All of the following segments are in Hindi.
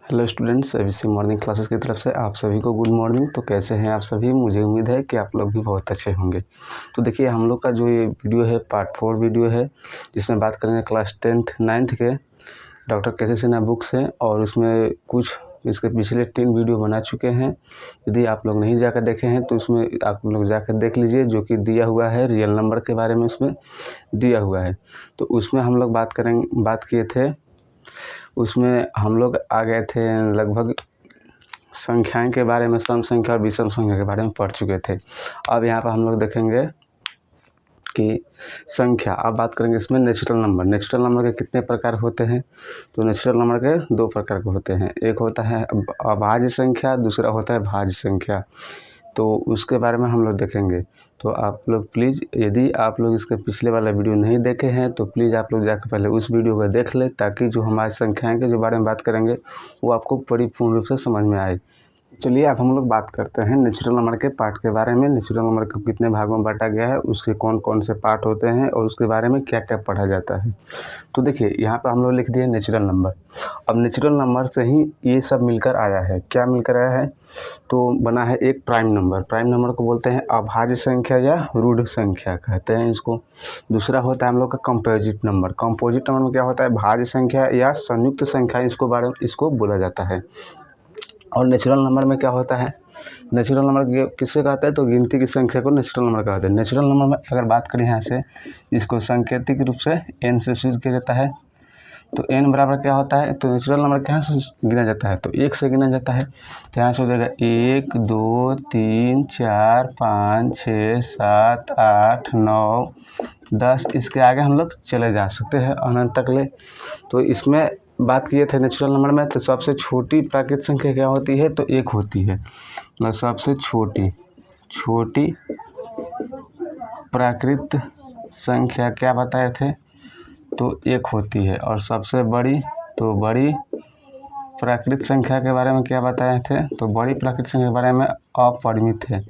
Hello students, ABC morning classes की तरफ से आप सभी को गुड मॉर्निंग। तो कैसे हैं आप सभी? मुझे उम्मीद है कि आप लोग भी बहुत अच्छे होंगे। तो देखिए, हम लोग का जो ये वीडियो है पार्ट 4 वीडियो है, जिसमें बात करेंगे क्लास 10th 9th के डॉक्टर के.सी. सिन्हा बुक से। और उसमें कुछ इसके पिछले 3 वीडियो बना चुके हैं। यदि आप लोग नहीं जाकर देखे हैं तो उसमें आप लोग जाकर देख लीजिए, जो कि दिया हुआ है रियल नंबर के बारे में उसमें दिया हुआ है। तो उसमें हम लोग बात किए थे, उसमें हम लोग आ गए थे लगभग संख्याएं के बारे में, सम संख्या और विषम संख्या के बारे में पढ़ चुके थे। अब यहाँ पर हम लोग देखेंगे कि संख्या, अब बात करेंगे इसमें नेचुरल नंबर। नेचुरल नंबर के कितने प्रकार होते हैं? तो नेचुरल नंबर के 2 प्रकार के होते हैं। एक होता है अभाज्य संख्या, दूसरा होता है भाज्य संख्या। तो उसके बारे में हम लोग देखेंगे। तो आप लोग प्लीज़, यदि आप लोग इसके पिछले वाला वीडियो नहीं देखे हैं तो प्लीज़ आप लोग जाकर पहले उस वीडियो को देख लें, ताकि जो हमारी संख्याएं के जो बारे में बात करेंगे वो आपको परिपूर्ण रूप से समझ में आए। चलिए अब हम लोग बात करते हैं नेचुरल नंबर के पार्ट के बारे में। नेचुरल नंबर को कितने भागों में बांटा गया है, उसके कौन कौन से पार्ट होते हैं और उसके बारे में क्या क्या पढ़ा जाता है। तो देखिए, यहाँ पर हम लोग लिख दिए नेचुरल नंबर। अब नेचुरल नंबर से ही ये सब मिलकर आया है। क्या मिलकर आया है? तो बना है एक प्राइम नंबर। प्राइम नंबर को बोलते हैं अभाज्य संख्या या रूढ़ संख्या कहते हैं इसको। दूसरा होता है हम लोग का कंपोजिट नंबर। कंपोजिट नंबर में क्या होता है? भाज्य संख्या या संयुक्त संख्या इसको बोला जाता है। और नेचुरल नंबर में क्या होता है? नेचुरल नंबर किससे कहते हैं? तो गिनती की संख्या को नेचुरल नंबर कहते हैं। नेचुरल नंबर में अगर बात करें यहाँ से, इसको सांकेतिक रूप से n से शुरू किया जाता है। तो n बराबर क्या होता है? तो नेचुरल नंबर कहाँ से गिना जाता है? तो 1 से गिना जाता है। तो यहाँ से हो जाएगा 1 2 3 4 5 6 7 8 9 10। इसके आगे हम लोग चले जा सकते हैं अनंत तक ले। तो इसमें बात किए थे नेचुरल नंबर में, तो सबसे छोटी प्राकृतिक संख्या क्या होती है? तो 1 होती है। मतलब सबसे छोटी प्राकृत संख्या क्या बताए थे? तो 1 होती है। और सबसे बड़ी प्राकृत संख्या के बारे में क्या बताए थे? तो बड़ी प्राकृत संख्या के बारे में अपरिमित है,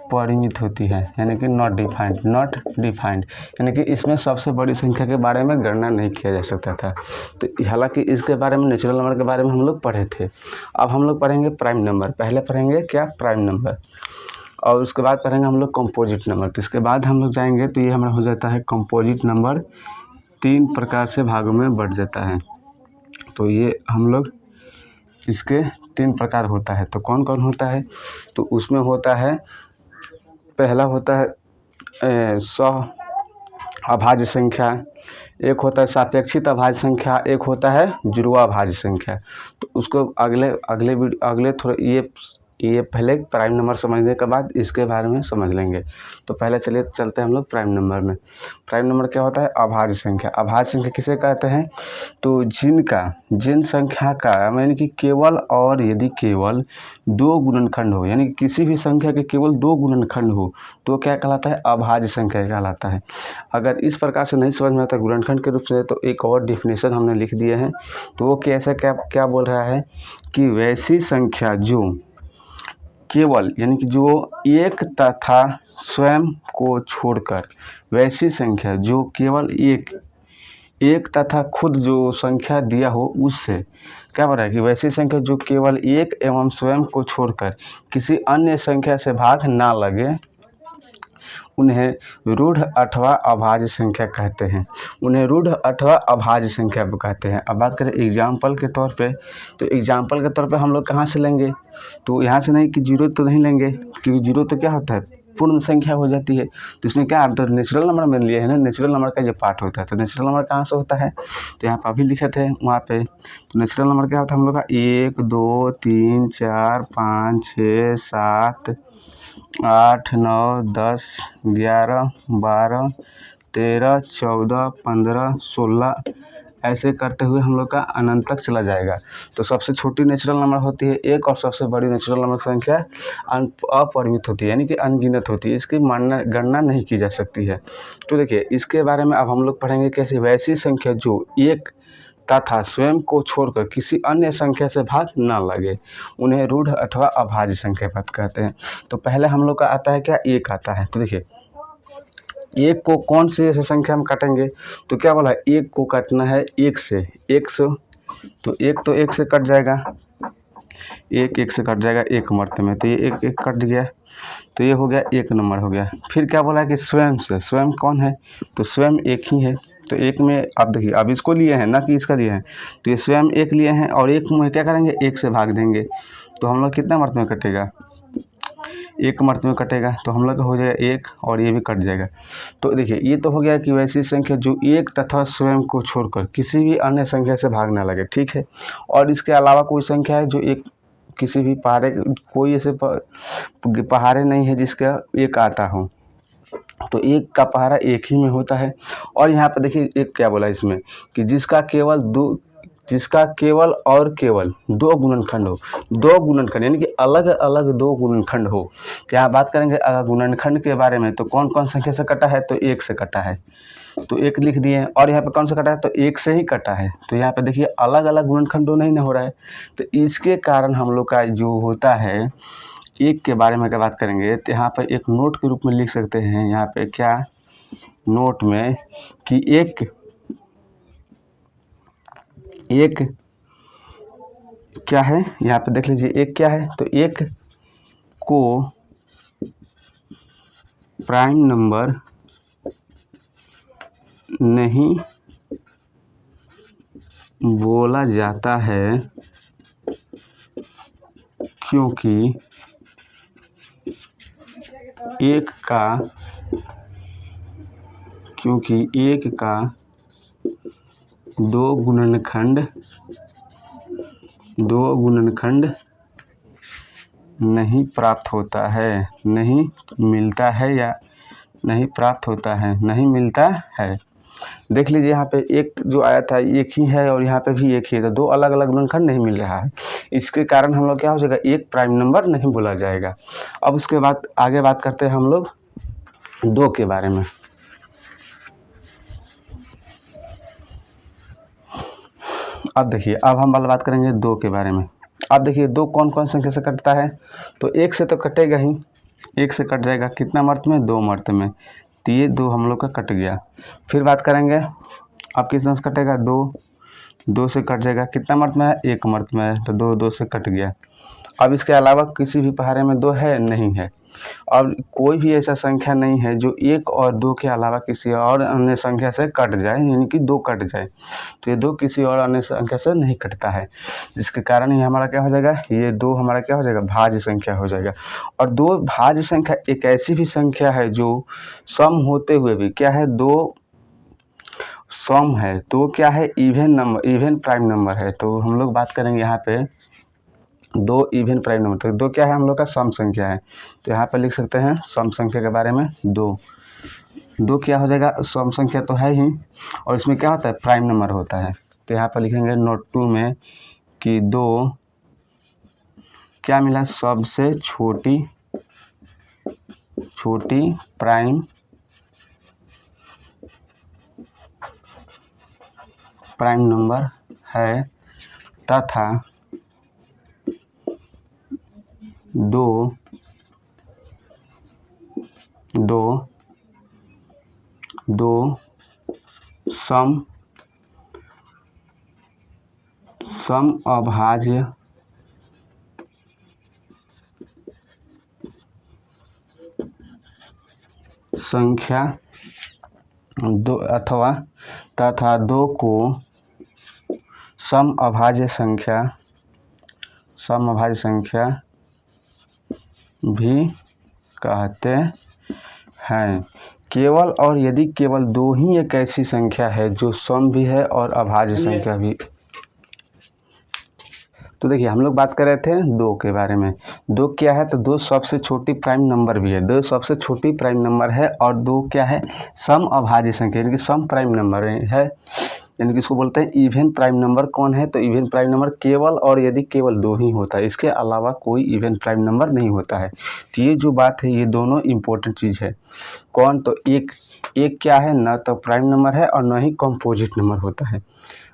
अपरिमित होती है, यानी कि नॉट डिफाइंड, यानी कि इसमें सबसे बड़ी संख्या के बारे में गणना नहीं किया जा सकता था। तो हालांकि इसके बारे में, नेचुरल नंबर के बारे में हम लोग पढ़े थे। अब हम लोग पढ़ेंगे प्राइम नंबर। पहले पढ़ेंगे क्या? Prime number. और उसके बाद पढ़ेंगे हम लोग कंपोजिट नंबर। तो इसके बाद हम लोग जाएंगे, तो ये हमारा हो जाता है कंपोजिट नंबर। 3 प्रकार से भागों में बढ़ जाता है। तो ये हम लोग इसके 3 प्रकार होता है। तो कौन कौन होता है? तो उसमें होता है, पहला होता है अभाज्य संख्या, एक होता है सापेक्षित अभाज्य संख्या, एक होता है जुड़वा भाज्य संख्या। तो उसको अगले थोड़ा ये पहले प्राइम नंबर समझने के बाद इसके बारे में समझ लेंगे। तो पहले चलिए चलते हैं हम लोग प्राइम नंबर में। प्राइम नंबर क्या होता है? अभाज्य संख्या। अभाज्य संख्या किसे कहते हैं? तो जिन संख्या का यानी कि केवल और यदि केवल 2 गुणनखंड हो, यानी कि किसी भी संख्या के केवल 2 गुणनखंड हो, तो क्या कहलाता है? अभाज्य संख्या कहलाता है। अगर इस प्रकार से नहीं समझ में आता गुणनखंड के रूप से, तो एक और डिफिनेशन हमने लिख दिए हैं। तो वो कैसे क्या बोल रहा है कि वैसी संख्या जो केवल, यानी कि जो एक तथा स्वयं को छोड़कर, वैसी संख्या जो केवल एक तथा खुद जो संख्या दिया हो उससे, क्या बोल रहा है कि वैसी संख्या जो केवल एक एवं स्वयं को छोड़कर किसी अन्य संख्या से भाग ना लगे, उन्हें रूढ़ अथवा अभाज्य संख्या कहते हैं। उन्हें रूढ़ अथवा अभाज्य संख्या कहते हैं। अब बात करें एग्जाम्पल के तौर पे, तो एग्जाम्पल के तौर पे हम लोग कहाँ से लेंगे? तो यहाँ से नहीं कि 0 तो नहीं लेंगे, क्योंकि 0 तो क्या होता है? पूर्ण संख्या हो जाती है। तो इसमें क्या आप तो नेचुरल नंबर में लिए है ना, नेचुरल नंबर का जो पार्ट होता है। तो नेचुरल नंबर कहाँ से होता है? तो यहाँ पर अभी लिखे थे वहाँ पे। तो नेचुरल नंबर क्या होता है हम लोग का? 1 2 3 4 5 6 7 8 9 10 11 12 13 14 15 16, ऐसे करते हुए हम लोग का अनंत तक चला जाएगा। तो सबसे छोटी नेचुरल नंबर होती है 1, और सबसे बड़ी नेचुरल नंबर संख्या अपरिमित होती है, यानी कि अनगिनत होती है। इसकी गणना नहीं की जा सकती है। तो देखिए, इसके बारे में अब हम लोग पढ़ेंगे कैसे वैसी संख्या जो एक तथा स्वयं को छोड़कर किसी अन्य संख्या से भाग न लगे, उन्हें रूढ़ अथवा अभाज्य संख्या कहते हैं। तो पहले हम लोग का आता है क्या? 1 आता है। तो देखिए, एक को कौन सी ऐसी संख्या में काटेंगे, तो क्या बोला, एक को काटना है एक से, तो एक से कट जाएगा, एक से कट जाएगा एक मर्ते में, तो ये एक कट गया, तो ये हो गया एक नंबर हो गया। फिर क्या बोला कि स्वयं से, स्वयं कौन है, तो स्वयं एक ही है, तो एक में आप देखिए, अब इसको लिए हैं ना कि इसका लिए हैं, तो ये स्वयं एक लिए हैं और एक में क्या करेंगे, एक से भाग देंगे, तो हम लोग कितना मर्ते में कटेगा, एक मर्ते में कटेगा, तो हम लोग का हो जाएगा एक और ये भी कट जाएगा। तो देखिए ये तो हो गया कि वैसी संख्या जो एक तथा स्वयं को छोड़कर किसी भी अन्य संख्या से भाग ना लगे, ठीक है। और इसके अलावा कोई संख्या है जो एक किसी भी पहाड़े, कोई ऐसे पहाड़े नहीं है जिसका एक आता हो, तो एक का पहाड़ा एक ही में होता है। और यहाँ पर देखिए एक क्या बोला इसमें कि जिसका केवल और केवल दो गुणनखंड हो, दो गुणनखंड यानी कि अलग अलग दो गुणनखंड हो। तो यहाँ बात करेंगे अगर गुणनखंड के बारे में, तो कौन कौन संख्या से कटा है, तो एक से कटा है, तो एक लिख दिए। और यहाँ पे कौन सा कटा है, तो एक से ही कटा है, तो यहाँ पे देखिए अलग अलग गुणनखंड नहीं ना हो रहा है, तो इसके कारण हम लोग का जो होता है एक के बारे में अगर बात करेंगे, तो यहाँ पर एक नोट के रूप में लिख सकते हैं, यहाँ पे क्या नोट में कि एक क्या है, यहाँ पे देख लीजिए एक क्या है, तो एक को प्राइम नंबर नहीं बोला जाता है क्योंकि एक का दो गुणनखंड नहीं प्राप्त होता है, नहीं मिलता है, या नहीं प्राप्त होता है, नहीं मिलता है। देख लीजिए यहाँ पे एक जो आया था एक ही है और यहाँ पे भी एक ही है, तो दो अलग अलग गुणनखंड नहीं मिल रहा है, इसके कारण हम लोग क्या हो जाएगा, एक प्राइम नंबर नहीं बोला जाएगा। अब उसके बाद आगे बात करते हैं हम लोग दो के बारे में। अब देखिए अब हम बात करेंगे दो के बारे में। अब देखिए दो कौन कौन संख्या से कटता है, तो एक से तो कटेगा ही, एक से कट जाएगा कितना मर्त में, दो मर्त में, तो ये दो हम लोग का कट गया। फिर बात करेंगे अब किस से कटेगा, दो से कट जाएगा कितना मर्त में है, एक मर्त में है, तो दो से कट गया। अब इसके अलावा किसी भी पहाड़े में दो है नहीं है, और कोई भी ऐसा संख्या नहीं है जो एक और दो के अलावा किसी और अन्य संख्या से कट जाए, यानी कि दो कट जाए, तो ये दो किसी और अन्य संख्या से नहीं कटता है, जिसके कारण ये हमारा क्या हो जाएगा, ये दो हमारा क्या हो जाएगा, भाज्य संख्या हो जाएगा। और दो भाज्य संख्या एक ऐसी भी संख्या है जो सम होते हुए भी क्या है, दो सम है, तो क्या है, इवन प्राइम नंबर है। तो हम लोग बात करेंगे यहाँ पे दो इवन प्राइम नंबर, तो दो क्या है, हम लोग का सम संख्या है, तो यहाँ पे लिख सकते हैं सम संख्या के बारे में, दो क्या हो जाएगा, सम संख्या तो है ही, और इसमें क्या होता है, प्राइम नंबर होता है। तो यहाँ पर लिखेंगे नोट 2 में कि दो क्या मिला, सबसे छोटी प्राइम नंबर है तथा दो सम अभाज्य संख्या दो अथवा तथा दो को सम अभाज्य संख्या भी कहते हैं। केवल और यदि केवल दो ही एक ऐसी संख्या है जो सम भी है और अभाज्य संख्या भी। तो देखिए हम लोग बात कर रहे थे दो के बारे में, दो क्या है, तो दो सबसे छोटी प्राइम नंबर भी है, दो सबसे छोटी प्राइम नंबर है, और दो क्या है, सम अभाज्य संख्या यानी कि सम प्राइम नंबर है, यानी कि इसको बोलते हैं इवन प्राइम नंबर। कौन है, तो इवन प्राइम नंबर केवल और यदि केवल दो ही होता है, इसके अलावा कोई इवन प्राइम नंबर नहीं होता है। तो ये जो बात है ये दोनों इम्पोर्टेंट चीज़ है। कौन, तो एक क्या है, न तो प्राइम नंबर है और न ही कंपोजिट नंबर होता है।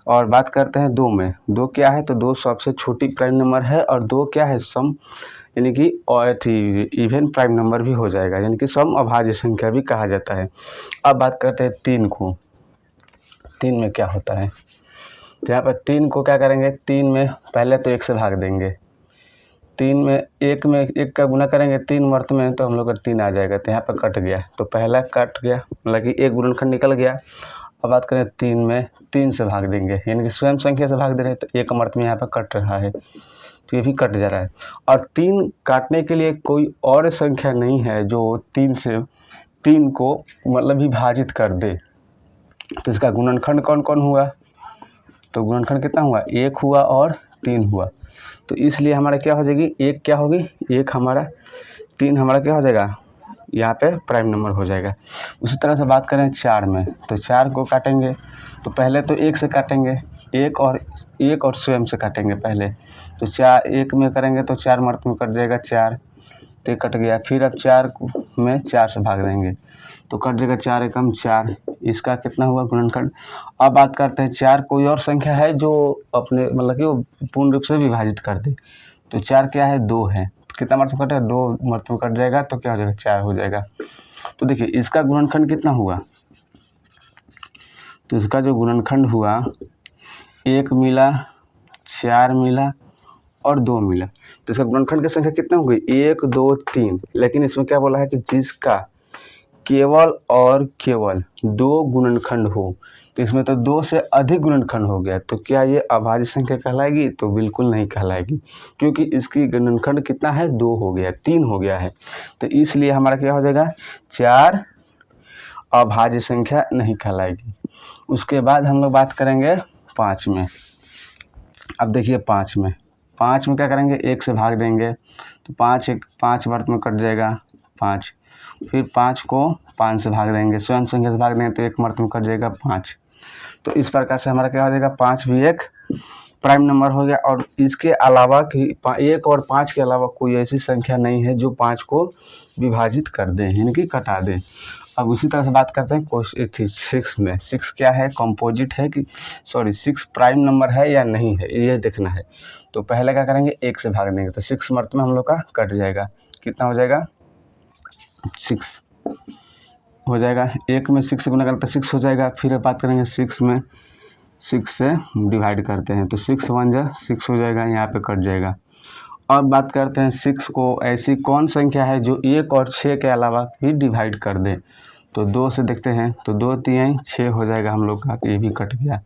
और बात करते हैं दो में, दो क्या है, तो दो सबसे छोटी प्राइम नंबर है, और दो क्या है, सम यानी कि इवन प्राइम नंबर भी हो जाएगा, यानी कि सम अभाज्य संख्या भी कहा जाता है। अब बात करते हैं 3 को। 3 में क्या होता है, तो यहाँ पर 3 को क्या करेंगे, 3 में पहले तो 1 से भाग देंगे। 3 में 1 का गुना करेंगे 3 मर्त में, तो हम लोग का 3 आ जाएगा, तो यहाँ पर कट गया, तो पहला कट गया, मतलब कि एक गुणनखंड निकल गया। अब बात करें 3 में 3 से भाग देंगे, यानी कि स्वयं संख्या से भाग दे रहे हैं, तो एक मर्त में यहाँ पर कट रहा है, तो ये भी कट जा रहा है। और 3 काटने के लिए कोई और संख्या नहीं है जो 3 को मतलब विभाजित कर दे। तो इसका गुणनखंड कौन कौन हुआ, तो गुणनखंड कितना हुआ, 1 हुआ और 3 हुआ। तो इसलिए हमारा क्या हो जाएगी, 1 क्या होगी, 1 हमारा, 3 हमारा क्या हो जाएगा, यहाँ पे प्राइम नंबर हो जाएगा। उसी तरह से बात करें 4 में, तो 4 को काटेंगे, तो पहले तो 1 से काटेंगे, 1 और स्वयं से काटेंगे पहले। तो 4 1 में करेंगे तो 4 मर्त में कट जाएगा 4, तो कट गया। फिर अब 4 में 4 से भाग देंगे तो कट जाएगा 4 एकम 4, इसका कितना हुआ गुणनखंड। अब बात करते हैं 4 कोई और संख्या है जो अपने मतलब कि वो पूर्ण रूप से विभाजित कर दे। तो 4 क्या है, 2 है, कितना मर्त में कटेगा, 2 मर्त में कट जाएगा, तो क्या हो जाएगा, 4 हो जाएगा। तो देखिए इसका गुणनखंड कितना हुआ, तो इसका जो गुणनखंड हुआ 1 मिला, 4 मिला और 2 मिला, तो इसका गुणनखंड की संख्या कितना हो गई, 1 2 3। लेकिन इसमें क्या बोला है कि जिसका केवल और केवल 2 गुणनखंड हो, तो इसमें तो 2 से अधिक गुणनखंड हो गया, तो क्या ये अभाज्य संख्या कहलाएगी, तो बिल्कुल नहीं कहलाएगी, क्योंकि इसकी गुणनखंड कितना है, 2 हो गया, 3 हो गया है। तो इसलिए हमारा क्या हो जाएगा, 4 अभाज्य संख्या नहीं कहलाएगी। उसके बाद हम लोग बात करेंगे 5 में। अब देखिए 5 में क्या करेंगे, 1 से भाग देंगे, तो 5 वर्त में कट जाएगा 5। फिर 5 को 5 से भाग देंगे, स्वयं संख्या से भाग देंगे तो 1 मर्त में कट जाएगा 5। तो इस प्रकार से हमारा क्या हो जाएगा, 5 भी एक प्राइम नंबर हो गया। और इसके अलावा कि 1 और 5 के अलावा कोई ऐसी संख्या नहीं है जो 5 को विभाजित कर दे, यानी कि कटा दे। अब उसी तरह से बात करते हैं क्वेश्चन 6 में। 6 क्या है, कंपोजिट है कि 6 प्राइम नंबर है या नहीं है, ये देखना है। तो पहले क्या करेंगे, 1 से भाग देंगे, तो 6 मर्त में हम लोग का कट जाएगा, कितना हो जाएगा, 6 हो जाएगा। 1 में 6 से गुना करते 6 हो जाएगा। फिर बात करेंगे 6 में, 6 से डिवाइड करते हैं, तो 6 1 जा 6 हो जाएगा, यहाँ पे कट जाएगा। अब बात करते हैं 6 को ऐसी कौन संख्या है जो 1 और 6 के अलावा भी डिवाइड कर दे। तो 2 से देखते हैं, तो 2 3 6 हो जाएगा हम लोग का, ये भी कट गया।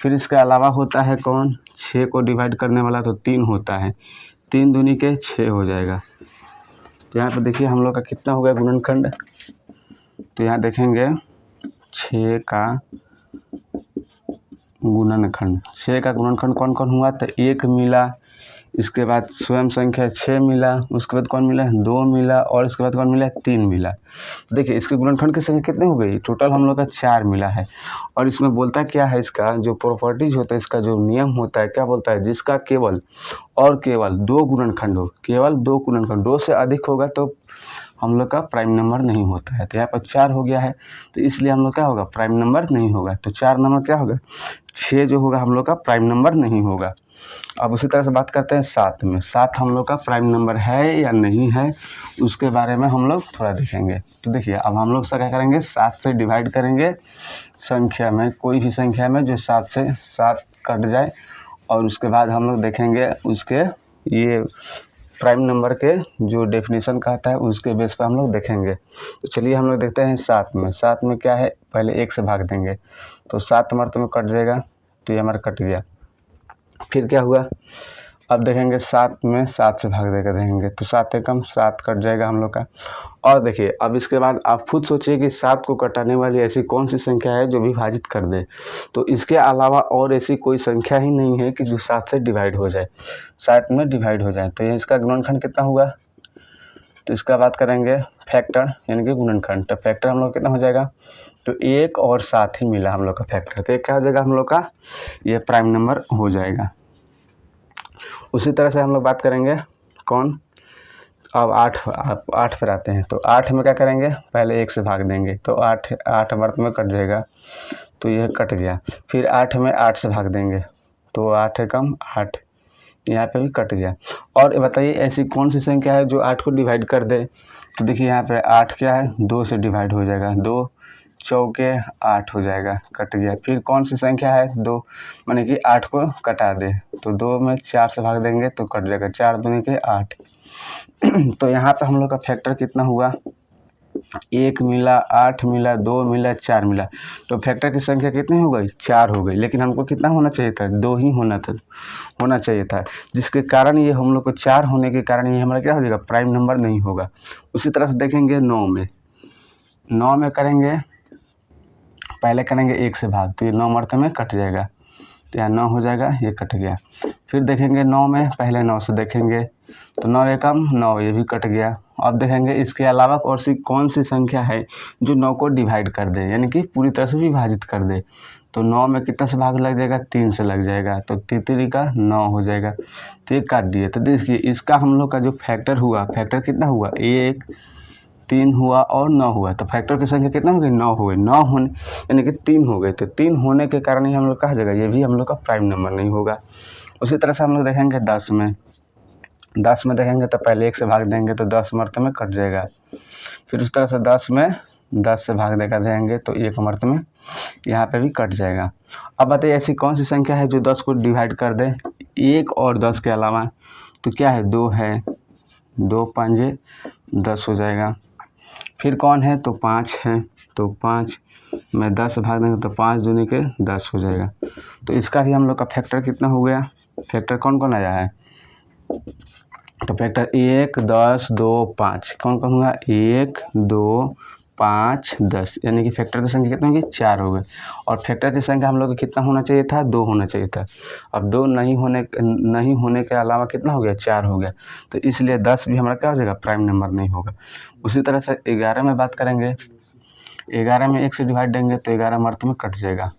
फिर इसके अलावा होता है कौन, 6 को डिवाइड करने वाला, तो 3 होता है, 3 दूनी के 6 हो जाएगा। तो यहाँ पर देखिए हम लोग का कितना हो गया गुणनखंड, तो यहाँ देखेंगे 6 का गुणनखंड, 6 का गुणनखंड कौन कौन हुआ, तो 1 मिला, इसके बाद स्वयं संख्या 6 मिला, उसके बाद कौन मिला, 2 मिला, और इसके बाद कौन मिला, 3 मिला। तो देखिए इसके गुणनखंड की संख्या कितनी हो गई, टोटल हम लोग का 4 मिला है। और इसमें बोलता क्या है, इसका जो प्रॉपर्टीज होता है, इसका जो नियम होता है, क्या बोलता है, जिसका केवल और केवल 2 गुणनखंड हो, केवल 2 गुणनखंड, 2 से अधिक होगा तो हम लोग का प्राइम नंबर नहीं होता है। तो यहाँ पर 4 हो गया है, तो इसलिए हम लोग क्या होगा, प्राइम नंबर नहीं होगा। तो 4 नंबर क्या होगा, 6 जो होगा हम लोग का प्राइम नंबर नहीं होगा। अब उसी तरह से बात करते हैं 7 में। 7 हम लोग का प्राइम नंबर है या नहीं है, उसके बारे में हम लोग थोड़ा देखेंगे। तो देखिए अब हम लोग क्या करेंगे, 7 से डिवाइड करेंगे संख्या में, कोई भी संख्या में जो 7 से 7 कट जाए, और उसके बाद हम लोग देखेंगे उसके ये प्राइम नंबर के जो डेफिनेशन कहता है उसके बेस पर हम लोग देखेंगे। तो चलिए हम लोग देखते हैं 7 में। 7 में क्या है, पहले 1 से भाग देंगे, तो 7 मर्त में कट जाएगा, तो ये हमारा कट गया। फिर क्या हुआ, अब देखेंगे 7 में 7 से भाग देकर देखेंगे, तो 7 एकम 7 कट जाएगा हम लोग का। और देखिए अब इसके बाद आप खुद सोचिए कि 7 को कटाने वाली ऐसी कौन सी संख्या है जो विभाजित कर दे। तो इसके अलावा और ऐसी कोई संख्या ही नहीं है कि जो 7 से डिवाइड हो जाए, 7 में डिवाइड हो जाए। तो ये इसका गुणनखंड कितना हुआ, तो इसका बात करेंगे फैक्टर यानी कि गुणनखंड। तो फैक्टर हम लोग कितना हो जाएगा, तो 1 और 7 ही मिला हम लोग का फैक्टर, तो ये क्या हो जाएगा हम लोग का, ये प्राइम नंबर हो जाएगा। उसी तरह से हम लोग बात करेंगे कौन, अब 8 पर आते हैं। तो 8 में क्या करेंगे, पहले 1 से भाग देंगे, तो 8 वर्त में कट जाएगा, तो यह कट गया। फिर 8 में 8 से भाग देंगे, तो 8 एकम 8, यहाँ पे भी कट गया। और ये बताइए ऐसी कौन सी संख्या है जो 8 को डिवाइड कर दे? तो देखिए यहाँ पे 8 क्या है, 2 से डिवाइड हो जाएगा, 2 चौके 8 हो जाएगा, कट गया। फिर कौन सी संख्या है 2, माने कि 8 को कटा दे, तो 2 में 4 से भाग देंगे तो कट जाएगा, 4 दूनी के 8। तो यहाँ पे हम लोग का फैक्टर कितना हुआ, 1 मिला, 8 मिला, 2 मिला, 4 मिला। तो फैक्टर की संख्या कितनी हो गई, 4 हो गई। लेकिन हमको कितना होना चाहिए था, 2 ही होना चाहिए था, जिसके कारण ये हम लोग को 4 होने के कारण ये हमारा क्या हो जाएगा, प्राइम नंबर नहीं होगा। उसी तरह से देखेंगे 9 में करेंगे, पहले करेंगे 1 से भाग, तो ये 9 मरते में कट जाएगा, तो यहाँ 9 हो जाएगा, ये कट गया। फिर देखेंगे 9 में, पहले 9 से देखेंगे, तो 9 एकम 9, ये भी कट गया। अब देखेंगे इसके अलावा और सी कौन सी संख्या है जो 9 को डिवाइड कर दे, यानी कि पूरी तरह से विभाजित कर दे। तो 9 में कितना से भाग लग जाएगा, 3 से लग जाएगा, तो 3 का 9 हो जाएगा, तो ये काट दिए। तो देखिए इसका हम लोग का जो फैक्टर हुआ, फैक्टर कितना हुआ, 1 3 हुआ और 9 हुआ, तो फैक्टर की संख्या कितना हो गई, 9 हो गई। 9 होने यानी कि 3 हो गए, तो 3 होने के कारण ही हम लोग कहा जाएगा ये भी हम लोग का प्राइम नंबर नहीं होगा। उसी तरह से हम लोग देखेंगे 10 में देखेंगे तो पहले 1 से भाग देंगे तो 10 मरते में कट जाएगा। फिर उस तरह से 10 में 10 से भाग देकर देंगे तो 1 मरते में यहाँ पे भी कट जाएगा। अब बताइए ऐसी कौन सी संख्या है जो 10 को डिवाइड कर दे, 1 और 10 के अलावा, तो क्या है, 2 है, 2 पंजे 10 हो जाएगा। फिर कौन है, तो 5 है, तो 5 में 10 से भाग देंगे तो 5 दूनी के 10 हो जाएगा। तो इसका भी हम लोग का फैक्टर कितना हो गया, फैक्टर कौन कौन आया है, तो फैक्टर 1 10 2 5 कौन कौन हुआ, 1 2 5 10, यानी कि फैक्टर की संख्या कितना होगी, 4 हो गए। और फैक्टर की संख्या हम लोग को कितना होना चाहिए था, 2 होना चाहिए था। अब 2 नहीं होने के अलावा कितना हो गया, 4 हो गया, तो इसलिए 10 भी हमारा क्या हो जाएगा, प्राइम नंबर नहीं होगा। उसी तरह से 11 में बात करेंगे, 11 में 1 से डिवाइड देंगे तो 11 मर्त में कट जाएगा।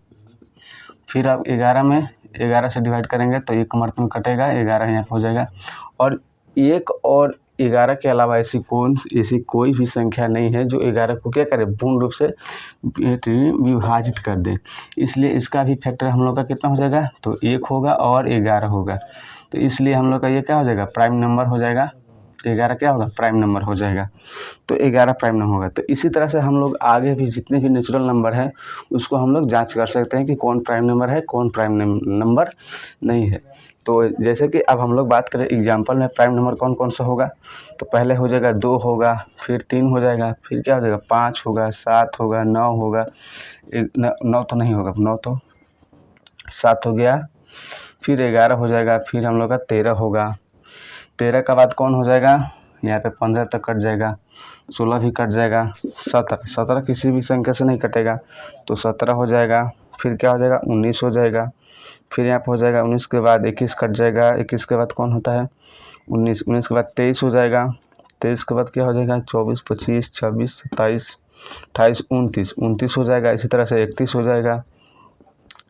फिर अब 11 में 11 से डिवाइड करेंगे तो 1 मर्त में कटेगा, 11 यहाँ हो जाएगा। और 1 और 11 के अलावा ऐसी कोई भी संख्या नहीं है जो 11 को क्या करे, पूर्ण रूप से विभाजित कर दे। इसलिए इसका भी फैक्टर हम लोग का कितना हो जाएगा, तो 1 होगा और 11 होगा, तो इसलिए हम लोग का ये क्या हो जाएगा, प्राइम नंबर हो जाएगा। 11 क्या होगा, प्राइम नंबर हो जाएगा, तो 11 प्राइम नंबर होगा। तो इसी तरह से हम लोग आगे भी जितने भी नेचुरल नंबर है उसको हम लोग जांच कर सकते हैं कि कौन प्राइम नंबर है, कौन प्राइम नंबर नहीं है। तो जैसे कि अब हम लोग बात करें एग्जाम्पल में प्राइम नंबर कौन कौन सा होगा, तो पहले हो जाएगा 2 होगा, फिर 3 हो जाएगा, फिर क्या हो जाएगा 5 होगा, 7 होगा, 9 होगा, 9 तो नहीं होगा, 9 तो 7 हो गया, फिर 11 हो जाएगा, फिर हम लोग का 13 होगा, 13 का बाद कौन हो जाएगा, यहाँ पे 15 तक कट जाएगा, 16 भी कट जाएगा, 17 किसी भी संख्या से नहीं कटेगा तो 17 हो जाएगा, फिर क्या हो जाएगा 19 हो जाएगा, फिर यहाँ पे हो जाएगा 19 के बाद 21 कट जाएगा, 21 के बाद कौन होता है 19 के बाद 23 हो जाएगा, 23 के बाद क्या हो जाएगा 24 25 26 27 28 29 हो जाएगा, इसी तरह से 31 हो जाएगा,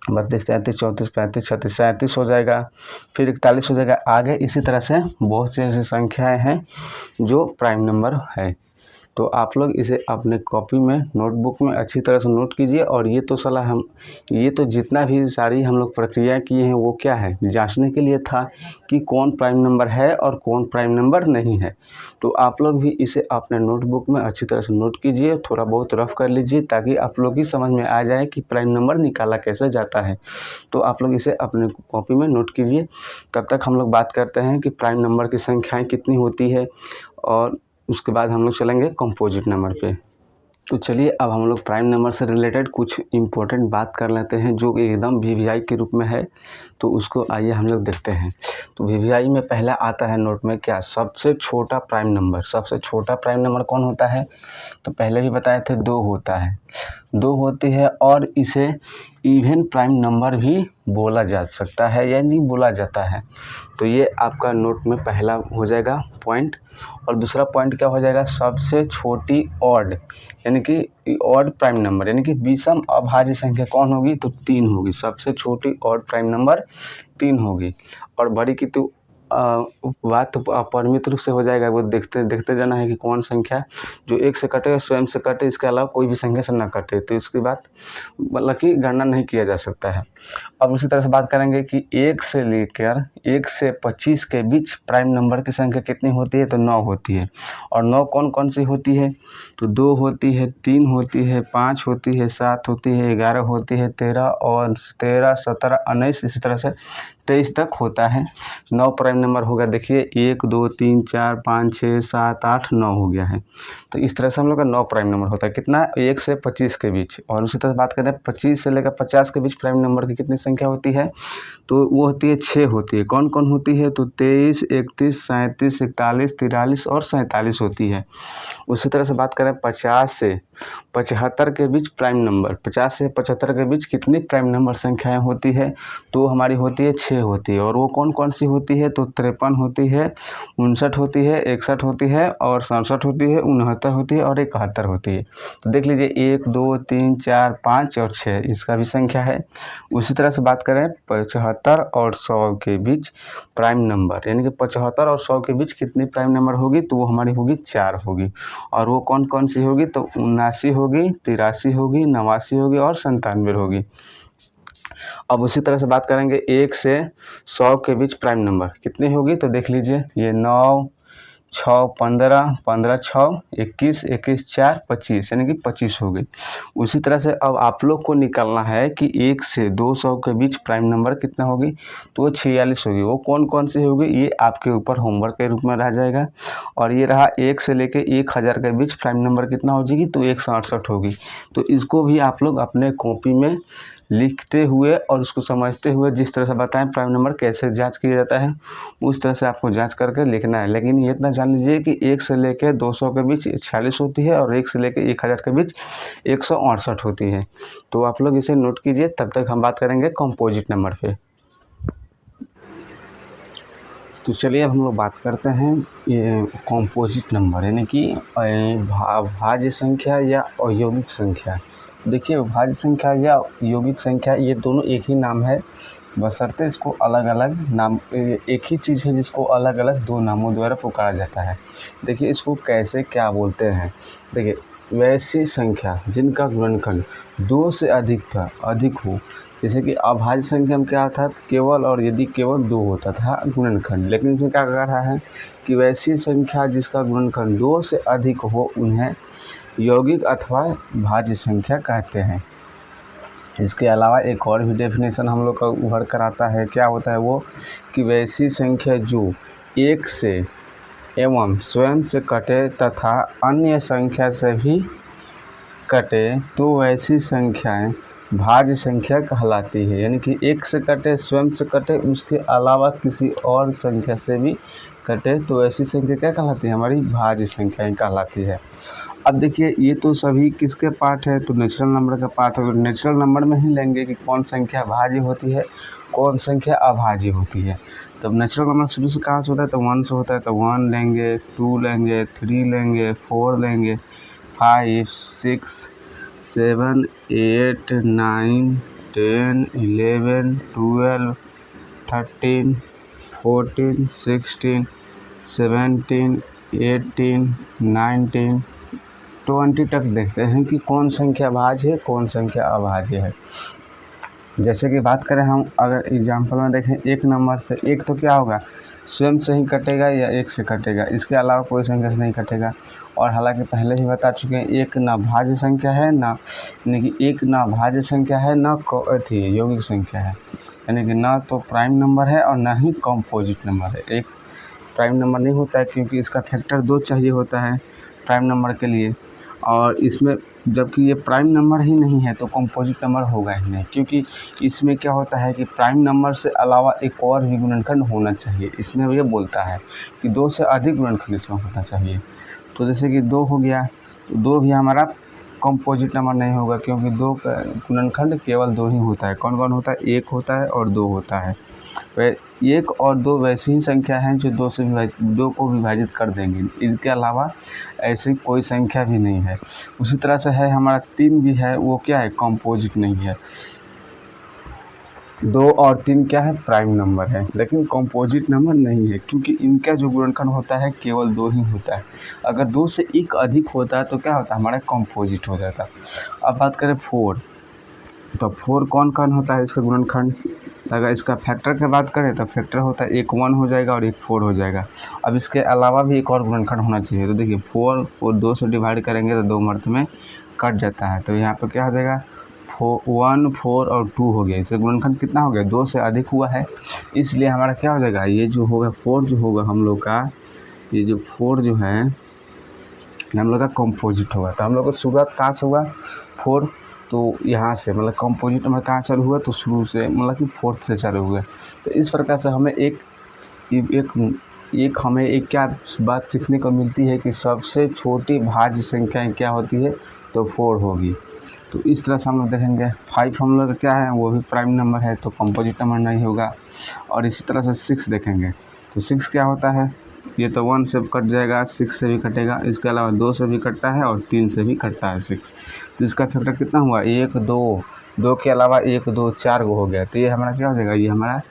32 33 34 35 36 37 हो जाएगा, फिर 41 हो जाएगा। आगे इसी तरह से बहुत सी ऐसी संख्याएं हैं जो प्राइम नंबर है। तो आप लोग इसे अपने कॉपी में नोटबुक में अच्छी तरह से नोट कीजिए। और ये तो जितना भी सारी हम लोग प्रक्रिया किए हैं वो क्या है, जांचने के लिए था कि कौन प्राइम नंबर है और कौन प्राइम नंबर नहीं है। तो आप लोग भी इसे अपने नोटबुक में अच्छी तरह से नोट कीजिए, थोड़ा बहुत रफ कर लीजिए ताकि आप लोग की समझ में आ जाए कि प्राइम नंबर निकाला कैसे जाता है। तो आप लोग इसे अपने कॉपी में नोट कीजिए। तब तक हम लोग बात करते हैं कि प्राइम नंबर की संख्याएँ कितनी होती है, और उसके बाद हम लोग चलेंगे कंपोजिट नंबर पे। तो चलिए अब हम लोग प्राइम नंबर से रिलेटेड कुछ इम्पोर्टेंट बात कर लेते हैं जो एकदम वीवीआई के रूप में है। तो उसको आइए हम लोग देखते हैं। तो वीवीआई में पहला आता है नोट में क्या, सबसे छोटा प्राइम नंबर। सबसे छोटा प्राइम नंबर कौन होता है, तो पहले भी बताए थे 2 होता है, 2 होती है, और इसे इवन प्राइम नंबर भी बोला जा सकता है यानी बोला जाता है। तो ये आपका नोट में पहला हो जाएगा पॉइंट। और दूसरा पॉइंट क्या हो जाएगा, सबसे छोटी ऑड यानी कि ऑड प्राइम नंबर यानी कि विषम अभाज्य संख्या कौन होगी, तो 3 होगी। सबसे छोटी ऑड प्राइम नंबर 3 होगी। और बड़ी की तो बात अपरिमित रूप से हो जाएगा, वो देखते देखते जाना है कि कौन संख्या जो 1 से कटे स्वयं से कटे, इसके अलावा कोई भी संख्या से ना कटे, तो इसकी बात मतलब कि गणना नहीं किया जा सकता है। अब उसी तरह से बात करेंगे कि 1 से लेकर 1 से 25 के बीच प्राइम नंबर की संख्या कितनी होती है, तो 9 होती है। और 9 कौन कौन सी होती है, तो 2 होती है, 3 होती है, 5 होती है, 7 होती है, 11 होती है, 13 और 13, 17, 19, इसी तरह से 23 तक होता है। 9 प्राइम नंबर होगा। देखिए 1, 2, 3, 4, 5, 6, 7, 8, 9 हो गया है। तो इस तरह से हम लोग का 9 प्राइम नंबर होता है। कितना, 1 से 25 के बीच। और उसी तरह बात करें 25 से लेकर 50 के बीच प्राइम नंबर की कितनी संख्या होती है, तो वो होती है 6 होती है। कौन कौन होती है, तो 23, 31, 37, 41, 43 और 47 होती है। उसी तरह से बात करें 50 से 75 के बीच प्राइम नंबर, 50 से 75 के बीच कितनी प्राइम नंबर संख्याएं होती है, तो हमारी होती है 6 होती है। और वो कौन कौन सी होती है, तो 53 होती है, 59 होती है, 61 होती है और 67 होती है, 69 होती है और 71 होती है। तो देख लीजिए 1, 2, 3, 4, 5 और 6 इसका भी संख्या है। उसी तरह से बात करें 75 और 100 के बीच प्राइम नंबर, यानी कि 75 और 100 के बीच कितनी प्राइम नंबर होगी, तो वो हमारी होगी 4 होगी। और वो कौन कौन सी होगी, तो 79 होगी, 83 होगी, 89 होगी और 97 होगी। अब उसी तरह से बात करेंगे 1 से 100 के बीच प्राइम नंबर कितनी होगी, तो देख लीजिए ये 9, 6, 15, 15, 6, 21, 21, 4, 25, यानी कि 25 हो गई। उसी तरह से अब आप लोग को निकालना है कि 1 से 200 के बीच प्राइम नंबर कितना होगी, तो वो 46 होगी। वो कौन कौन सी होगी, ये आपके ऊपर होमवर्क के रूप में रह जाएगा। और ये रहा 1 से लेके 1000 के बीच प्राइम नंबर कितना हो जाएगी, तो 168 होगी। तो इसको भी आप लोग अपने कॉपी में लिखते हुए और उसको समझते हुए, जिस तरह से बताएं प्राइम नंबर कैसे जांच किया जाता है, उस तरह से आपको जांच करके लिखना है। लेकिन ये इतना जान लीजिए कि 1 से लेकर 200 के बीच 46 होती है और 1 से लेकर 1000 के बीच 168 होती है। तो आप लोग इसे नोट कीजिए। तब तक हम बात करेंगे कंपोजिट नंबर पे। तो चलिए अब हम लोग बात करते हैं ये कंपोजिट नंबर, यानी कि भाज्य संख्या या अयौगिक संख्या। देखिए भाज्य संख्या या यौगिक संख्या ये दोनों एक ही नाम है, बशर्ते इसको अलग अलग नाम, एक ही चीज़ है जिसको अलग अलग दो नामों द्वारा पुकारा जाता है। देखिए इसको कैसे क्या बोलते हैं। देखिए वैसी संख्या जिनका गुणनखंड 2 से अधिक हो, जैसे कि अभाज्य संख्या में क्या होता था, केवल और यदि केवल 2 होता था गुणनखंड। लेकिन इसमें क्या कह रहा है कि वैसी संख्या जिसका गुणनखंड 2 से अधिक हो उन्हें यौगिक अथवा भाज्य संख्या कहते हैं। इसके अलावा एक और भी डेफिनेशन हम लोग का उभर कर आता है। क्या होता है वो, कि वैसी संख्या जो 1 से एवं स्वयं से कटे तथा अन्य संख्या से भी कटे, तो वैसी संख्याएं भाज्य संख्या कहलाती है। यानी कि 1 से कटे, स्वयं से कटे, उसके अलावा किसी और संख्या से भी कटे, तो ऐसी संख्या क्या कहलाती है, हमारी भाज्य संख्याएं कहलाती है। अब देखिए ये तो सभी किसके पार्ट है, तो नेचुरल नंबर का पार्ट है। नेचुरल नंबर में ही लेंगे कि कौन संख्या भाज्य होती है, कौन संख्या अभाज्य होती है। तो नेचुरल नंबर शुरू से कहाँ से होता है, तो 1 से होता है, तो 1 लेंगे, 2 लेंगे, 3 लेंगे, 4 लेंगे, 5, 6, 7, 8, 9, 10, 11, 12, 13, 14, 16, 17, 18, 19, 20 तक देखते हैं कि कौन संख्या भाज्य है, कौन संख्या अभाज्य है। जैसे कि बात करें हम, अगर एग्जाम्पल में देखें 1 नंबर, तो 1 तो क्या होगा, स्वयं से ही कटेगा या 1 से कटेगा, इसके अलावा कोई संख्या से नहीं कटेगा। और हालांकि पहले ही बता चुके हैं, एक ना भाज्य संख्या है ना, यानी कि एक ना भाज्य संख्या है ना यौगिक संख्या है, यानी कि ना तो प्राइम नंबर है और ना ही कंपोजिट नंबर है। एक प्राइम नंबर नहीं होता है क्योंकि इसका फैक्टर 2 चाहिए होता है प्राइम नंबर के लिए, और इसमें जबकि ये प्राइम नंबर ही नहीं है तो कंपोजिट नंबर होगा ही नहीं, क्योंकि इसमें क्या होता है कि प्राइम नंबर से अलावा एक और भी गुणनखंड होना चाहिए। इसमें ये बोलता है कि 2 से अधिक गुणनखंड इसमें होना चाहिए। तो जैसे कि 2 हो गया, तो 2 भी हमारा कंपोजिट नंबर नहीं होगा, क्योंकि 2 का गुणनखंड केवल 2 ही होता है। कौन कौन होता है, 1 होता है और 2 होता है। 1 और 2 वैसी ही संख्या हैं जो 2 को विभाजित कर देंगे, इनके अलावा ऐसी कोई संख्या भी नहीं है। उसी तरह से है हमारा 3 भी है, वो क्या है, कंपोजिट नहीं है। 2 और 3 क्या है, प्राइम नंबर है, लेकिन कंपोजिट नंबर नहीं है, क्योंकि इनका जो गुणनखंड होता है केवल 2 ही होता है। अगर 2 से 1 अधिक होता है तो क्या होता है, हमारा कंपोजिट हो जाता है। अब बात करें 4, तो 4 कौन कौन होता है इसका गुणनखंड। अगर इसका फैक्टर की बात करें तो फैक्टर होता है, एक 1 हो जाएगा और एक 4 हो जाएगा। अब इसके अलावा भी एक और गुणनखंड होना चाहिए। तो देखिए 4 2 से डिवाइड करेंगे तो 2 मर्त में कट जाता है, तो यहाँ पर क्या हो जाएगा, 1 4 और 2 हो गया। इसका गुणनखंड कितना हो गया, 2 से अधिक हुआ है, इसलिए हमारा क्या हो जाएगा, ये जो होगा 4 जो होगा हम लोग का, ये जो 4 जो है हम लोग का कंपोजिट होगा। तो हम लोग को शुरुआत कहाँ से हुआ, 4, तो यहाँ से मतलब कंपोजिट में कहाँ चालू हुआ, तो शुरू से मतलब कि 4th से चालू हुआ। तो इस प्रकार से हमें एक हमें एक क्या बात सीखने को मिलती है कि सबसे छोटी भाज्य संख्या क्या होती है, तो 4 होगी। तो इस तरह से हम लोग देखेंगे 5 हम लोग क्या है, वो भी प्राइम नंबर है, तो कंपोजिट नंबर नहीं होगा। और इसी तरह से 6 देखेंगे, तो 6 क्या होता है, ये तो 1 से कट जाएगा, 6 से भी कटेगा, इसके अलावा 2 से भी कटता है और 3 से भी कटता है 6। तो इसका फैक्टर कितना हुआ, 1 2 के अलावा 1 2 4 गो हो गया। तो ये हमारा क्या हो जाएगा, ये हमारा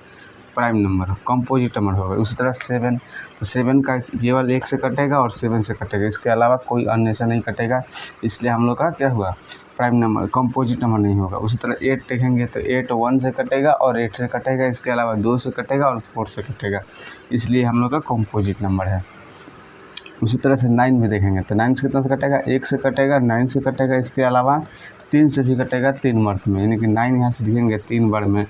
प्राइम नंबर कंपोजिट नंबर होगा। उसी तरह 7, तो 7 का केवल 1 से कटेगा और 7 से कटेगा, इसके अलावा कोई अन्य से नहीं कटेगा, इसलिए हम लोग का क्या हुआ, प्राइम नंबर कंपोजिट नंबर नहीं होगा। उसी तरह 8 देखेंगे तो 8 1 से कटेगा और 8 से कटेगा, इसके अलावा 2 से कटेगा और 4 से कटेगा, इसलिए हम लोग का कंपोजिट नंबर है। उसी तरह से 9 भी देखेंगे तो 9 से कितना से कटेगा, 1 से कटेगा, 9 से कटेगा, इसके अलावा 3 से भी कटेगा 3 मर्त में, यानी कि 9 यहाँ से लिखेंगे 3 बार में,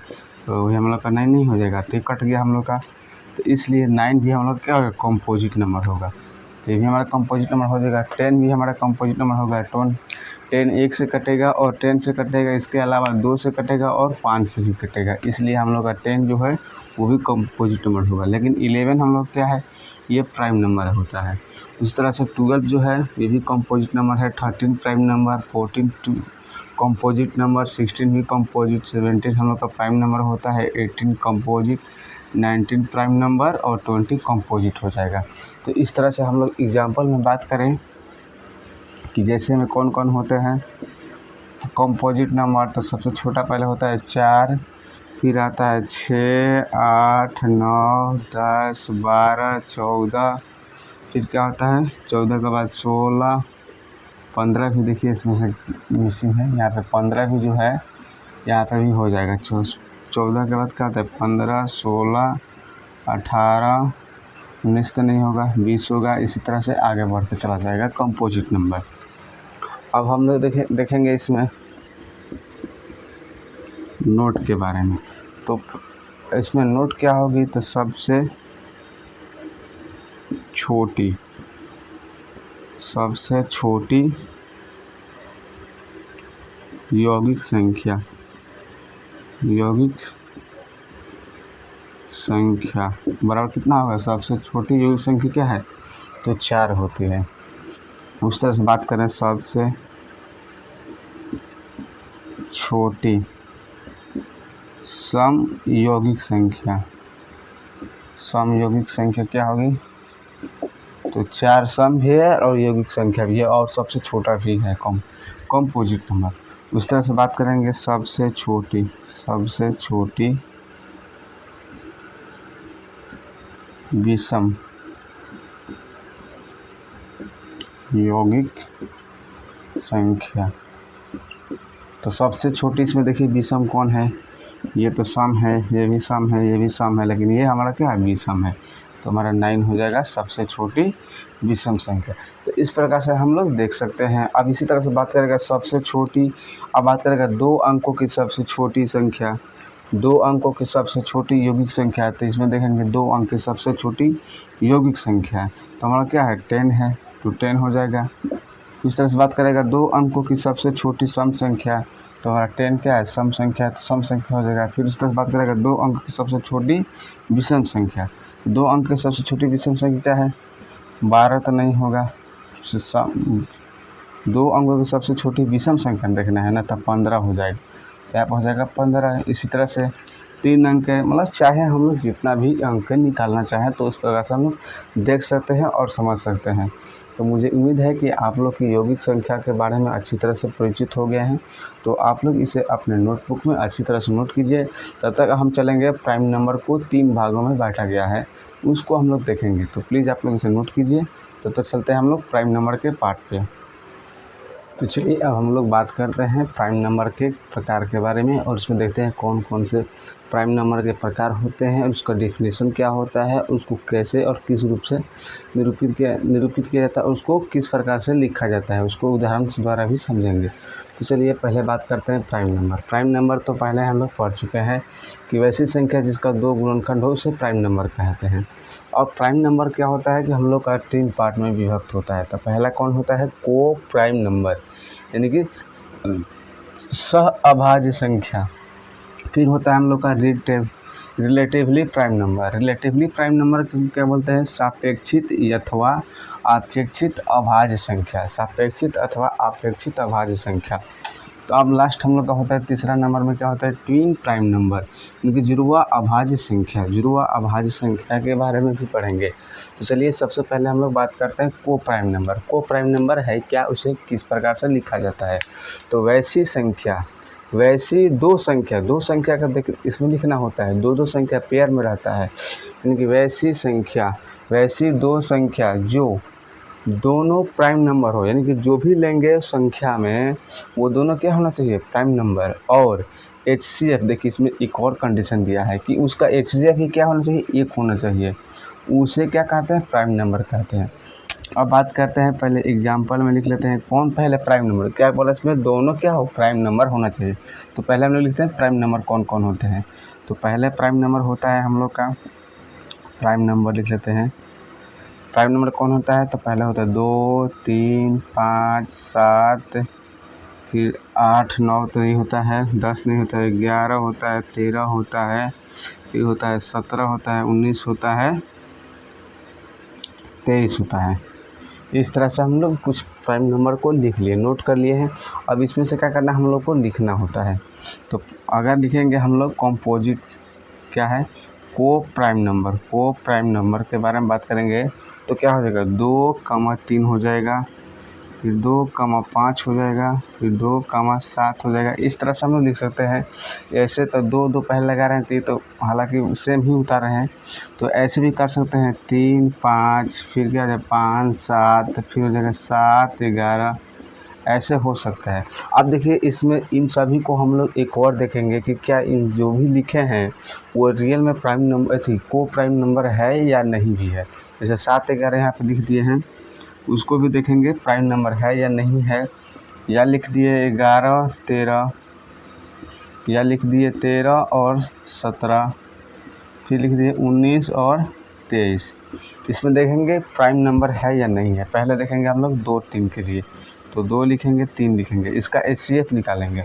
तो ये हम लोग का 9 नहीं हो जाएगा, तो कट गया हम लोग का। तो इसलिए 9 भी हम लोग क्या होगा, कंपोजिट नंबर होगा। तो ये भी हमारा कंपोजिट नंबर हो जाएगा। 10 भी हमारा कंपोजिट नंबर होगा। 10 1 से कटेगा और 10 से कटेगा, इसके अलावा 2 से कटेगा और 5 से भी कटेगा, इसलिए हम लोग का 10 जो है वो भी कंपोजिट नंबर होगा। लेकिन 11 हम लोग क्या है, ये प्राइम नंबर होता है। इस तरह से 12 जो है ये भी कंपोजिट नंबर है। 13 प्राइम नंबर, 14 कंपोजिट नंबर, 16 भी कंपोजिट, 17 हम लोग का प्राइम नंबर होता है, 18 कंपोजिट, 19 प्राइम नंबर और 20 कंपोजिट हो जाएगा। तो इस तरह से हम लोग एग्जाम्पल में बात करें कि जैसे में कौन कौन होते हैं कंपोजिट नंबर, तो सबसे छोटा पहले होता है 4, फिर आता है 6 8 9 10 12 14, फिर क्या होता है 14 के बाद 16 15 भी देखिए इसमें से मिसिंग है, यहाँ पे 15 भी जो है यहाँ पे भी हो जाएगा। 14 के बाद क्या होता है 15 16 18 19 तो नहीं होगा, 20 होगा, इसी तरह से आगे बढ़ते चला जाएगा कंपोजिट नंबर। अब हम लोग देखेंगे इसमें नोट के बारे में। तो इसमें नोट क्या होगी, तो सबसे छोटी यौगिक संख्या बराबर कितना होगा, सबसे छोटी यौगिक संख्या क्या है, तो 4 होती है। उस तरह से बात करें सबसे छोटी सम यौगिक संख्या क्या होगी, तो 4 सम भी है और यौगिक संख्या भी है और सबसे छोटा भी है कंपोजिट नंबर। उस तरह से बात करेंगे सबसे छोटी विषम यौगिक संख्या। तो सबसे छोटी इसमें देखिए विषम कौन है, ये तो सम है, ये भी सम है, ये भी सम है, लेकिन ये हमारा क्या है, विषम है, तो हमारा 9 हो जाएगा सबसे छोटी विषम संख्या। तो इस प्रकार से हम लोग देख सकते हैं। अब इसी तरह से बात करेगा सबसे छोटी, अब बात करेगा 2 अंकों की सबसे छोटी संख्या, 2 अंकों की सबसे छोटी यौगिक संख्या। तो इसमें देखेंगे 2 अंक की सबसे छोटी यौगिक संख्या, तो हमारा क्या है 10 है, तो 10 हो जाएगा। इस तरह से बात करेगा 2 अंकों की सबसे छोटी सम संख्या, तो हमारा 10 क्या है, सम संख्या, तो सम संख्या हो जाएगा। फिर इस तरह से बात करेगा 2 अंक की सबसे छोटी विषम संख्या, 2 अंक की सबसे छोटी विषम संख्या क्या है, 12 तो नहीं होगा, 2 अंकों की सबसे छोटी विषम संख्या देखना है ना, तब 15 हो जाएगा, यहाँ पर हो जाएगा 15। इसी तरह से 3 अंक मतलब चाहे हम लोग जितना भी अंक निकालना चाहें तो उस प्रकार से हम लोग देख सकते हैं और समझ सकते हैं। तो मुझे उम्मीद है कि आप लोग की यौगिक संख्या के बारे में अच्छी तरह से परिचित हो गए हैं। तो आप लोग इसे अपने नोटबुक में अच्छी तरह से नोट कीजिए। तब तक हम चलेंगे प्राइम नंबर को 3 भागों में बांटा गया है, उसको हम लोग देखेंगे। तो प्लीज़ आप लोग इसे नोट कीजिए। तब तक चलते हैं हम लोग प्राइम नंबर के पार्ट पे। तो चलिए अब हम लोग बात करते हैं प्राइम नंबर के प्रकार के बारे में, और उसमें देखते हैं कौन कौन से प्राइम नंबर के प्रकार होते हैं, उसका डेफिनेशन क्या होता है, उसको कैसे और किस रूप से निरूपित किया जाता है, उसको किस प्रकार से लिखा जाता है, उसको उदाहरण द्वारा भी समझेंगे। तो चलिए पहले बात करते हैं प्राइम नंबर। प्राइम नंबर तो पहले हम लोग पढ़ चुके हैं कि वैसी संख्या जिसका 2 गुणनखंड हो उसे प्राइम नंबर कहते हैं। और प्राइम नंबर क्या होता है कि हम लोग का 3 पार्ट में विभक्त होता है। तो पहला कौन होता है? को प्राइम नंबर, यानी कि सह अभाज्य संख्या। फिर होता है हम लोग का relatively prime number. Relatively prime number क्या बोलते हैं? सापेक्षित अथवा आपेक्षित अभाज्य संख्या। सापेक्षित अथवा आपेक्षित अभाज्य संख्या। तो अब लास्ट हम लोग का होता है तीसरा नंबर में क्या होता है? ट्विन प्राइम नंबर, क्योंकि जुड़वा अभाज्य संख्या। जुड़वा अभाज्य संख्या के बारे में भी पढ़ेंगे। तो चलिए सबसे पहले हम लोग बात करते हैं को प्राइम नंबर। को प्राइम नंबर है क्या, उसे किस प्रकार से लिखा जाता है? तो वैसी दो संख्या का देख इसमें लिखना होता है। दो संख्या पेयर में रहता है, यानी कि वैसी दो संख्या जो दोनों प्राइम नंबर हो, यानी कि जो भी लेंगे संख्या में वो दोनों क्या होना चाहिए? Prime number. और HCF, देखिए इसमें एक और कंडीशन दिया है कि उसका HCF ही क्या होना चाहिए? 1 होना चाहिए। उसे क्या कहते हैं? प्राइम नंबर कहते हैं। अब बात करते हैं, पहले एग्जाम्पल में लिख लेते हैं कौन पहले प्राइम नंबर। क्या बोला इसमें? दोनों क्या हो? प्राइम नंबर होना चाहिए। तो पहले हम लोग लिखते हैं प्राइम नंबर कौन कौन होते हैं। तो पहले प्राइम नंबर होता है हम लोग का, प्राइम नंबर लिख लेते हैं। प्राइम नंबर कौन होता है? तो पहले होता है 2, 3, 5, 7, फिर 8, 9 तो नहीं होता है, 10 नहीं होता है, 11 होता है, 13 होता है, फिर होता है 17 होता है, 19 होता है, 23 होता है। इस तरह से हम लोग कुछ प्राइम नंबर को लिख लिए, नोट कर लिए हैं। अब इसमें से क्या करना है? हम लोग को लिखना होता है। तो अगर लिखेंगे हम लोग कॉम्पोजिट क्या है? को प्राइम नंबर। को प्राइम नंबर के बारे में बात करेंगे तो क्या हो जाएगा? 2, 3 हो जाएगा, फिर 2, 5 हो जाएगा, फिर 2, 7 हो जाएगा। इस तरह से हम लोग लिख सकते हैं। ऐसे तो 2 पहले लगा रहे हैं तो हालांकि सेम ही उतार रहे हैं, तो ऐसे भी कर सकते हैं। 3, 5, फिर क्या हो जाएगा? 5, 7, फिर हो जाएगा 7, 11, ऐसे हो सकता है। अब देखिए इसमें इन सभी को हम लोग एक और देखेंगे कि क्या इन जो भी लिखे हैं वो रियल में प्राइम नंबर को प्राइम नंबर है या नहीं भी है। जैसे 7, 11 यहाँ पे लिख दिए हैं, उसको भी देखेंगे प्राइम नंबर है या नहीं है। या लिख दिए 11, 13, या लिख दिए 13 और 17, फिर लिख दिए 19 और 23। इसमें देखेंगे प्राइम नंबर है या नहीं है। पहले देखेंगे हम लोग 2, 3 के लिए, तो 2 लिखेंगे, 3 लिखेंगे, इसका HCF निकालेंगे।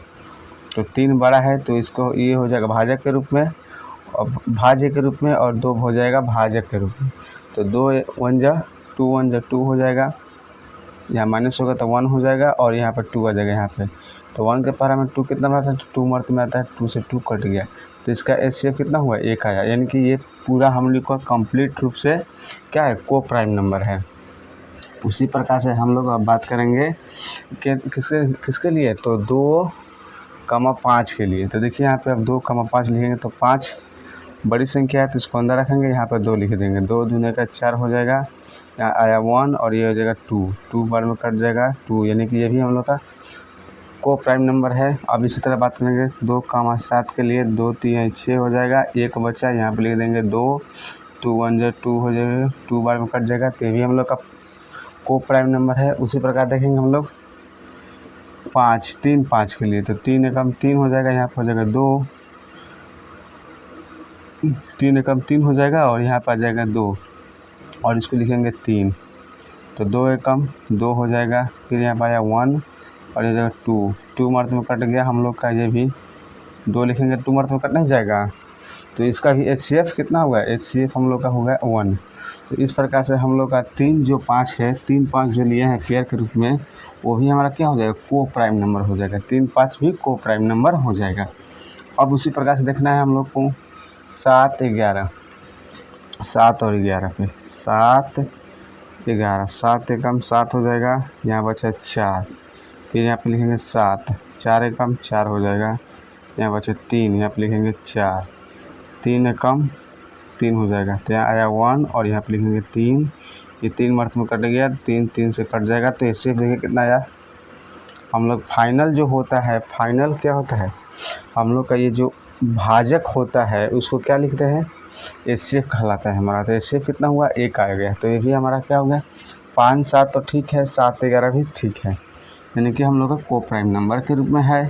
तो 3 बड़ा है तो इसको ये हो जाएगा भाजक के रूप में, और भाज्य के रूप में, और 2 हो जाएगा भाजक के रूप में। तो 2 1 जा 2 1 जा 2 हो जाएगा, यहाँ माइनस होगा तो 1 हो जाएगा, और यहाँ पर 2 आ जाएगा यहाँ पे। तो 1 के पारा में 2 कितना आता है? 2 मर्त में आता है, 2 से 2 कट गया, तो इसका HCF कितना हुआ? 1 आया। यानी कि ये पूरा हम लोग का कंप्लीट रूप से क्या है? को प्राइम नंबर है। उसी प्रकार से हम लोग अब बात करेंगे कि किसके लिए? तो 2, 5 के लिए। तो देखिए यहाँ पे अब 2, 5 लिखेंगे तो 5 बड़ी संख्या है तो इसको अंदर रखेंगे, यहाँ पर 2 लिख देंगे। 2 दूने का 4 हो जाएगा, यहाँ आया 1 और ये हो जाएगा 2 बार में कट जाएगा 2, यानी कि ये भी हम लोग का को प्राइम नंबर है। अब इसी तरह बात करेंगे 2, 7 के लिए। 2 3 6 हो जाएगा, 1 बचा, यहाँ पे लिख देंगे 2, 2 1 जा 2 हो जाएगा, 2 बार में कट जाएगा, तो ये भी हम लोग का को प्राइम नंबर है। उसी प्रकार देखेंगे हम लोग 3 5 के लिए। तो 3 एकम 3 हो जाएगा, यहाँ पर हो जाएगा 2, 3 एकम 3 हो जाएगा, और यहाँ पर आ जाएगा 2, और इसको लिखेंगे 3। तो 2 एकम 2 हो जाएगा, फिर यहाँ पर आया 1 और ये जाएगा 2 मर्त में कट गया हम लोग का। ये भी 2 लिखेंगे, 2 मर्त में कट नहीं जाएगा, तो इसका भी HCF कितना हुआ? HCF हम लोग का होगा 1। तो इस प्रकार से हम लोग का 3 जो 5 है, 3 5 जो लिए हैं पेयर के रूप में, वो भी हमारा क्या हो जाएगा? को प्राइम नंबर हो जाएगा। 3 5 भी को प्राइम नंबर हो जाएगा। अब उसी प्रकार से देखना है हम लोग को 7 11, 7 और 11 पे 7 11, 7 एकम 7 हो जाएगा, यहाँ बचा 4, फिर यहाँ पे लिखेंगे 7, 4 एकम 4 हो जाएगा, यहाँ बचा 3, यहाँ पे लिखेंगे 4, 3 एकम 3 हो जाएगा, तो यहाँ आया 1 और यहाँ पे लिखेंगे 3, ये 3 मर्थ में कट गया, 3 3 से कट जाएगा, तो इससे देखिए कितना आया। हम लोग फाइनल जो होता है, फाइनल क्या होता है, हम लोग का ये जो भाजक होता है उसको क्या लिखते हैं, एचसीएफ कहलाता है हमारा। तो एचसीएफ कितना हुआ, 1 आ गया, तो ये भी हमारा क्या हो गया 5 7 तो ठीक है, 7 11 भी ठीक है, यानी कि हम लोग का को प्राइम नंबर के रूप में है,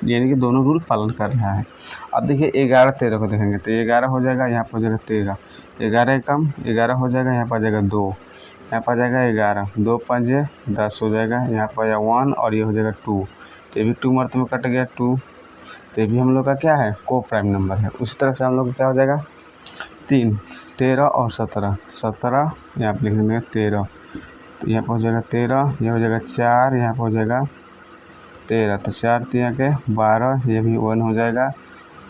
यानी कि दोनों रूल पालन कर रहा है। अब देखिए 11 13 को देखेंगे तो 11 हो जाएगा, यहाँ पर हो जाएगा 13, 11 कम 11 हो जाएगा, यहाँ पर आ जाएगा 2, यहाँ पर आ जाएगा 11, 2 5 10 हो जाएगा, यहाँ पर आया 1 और ये हो जाएगा 2, तो ये भी 2 मर्थ में कट गया 2, तो ये भी हम लोग का क्या है, को प्राइम नंबर है। उसी तरह से हम लोग क्या हो जाएगा 3 13 और 17, 17 यहाँ पर लिखेंगे 13, तो यहाँ पर हो जाएगा 13, ये हो जाएगा 4, यहाँ पर हो जाएगा 13, तो 4 3 के 12, ये भी 1 हो जाएगा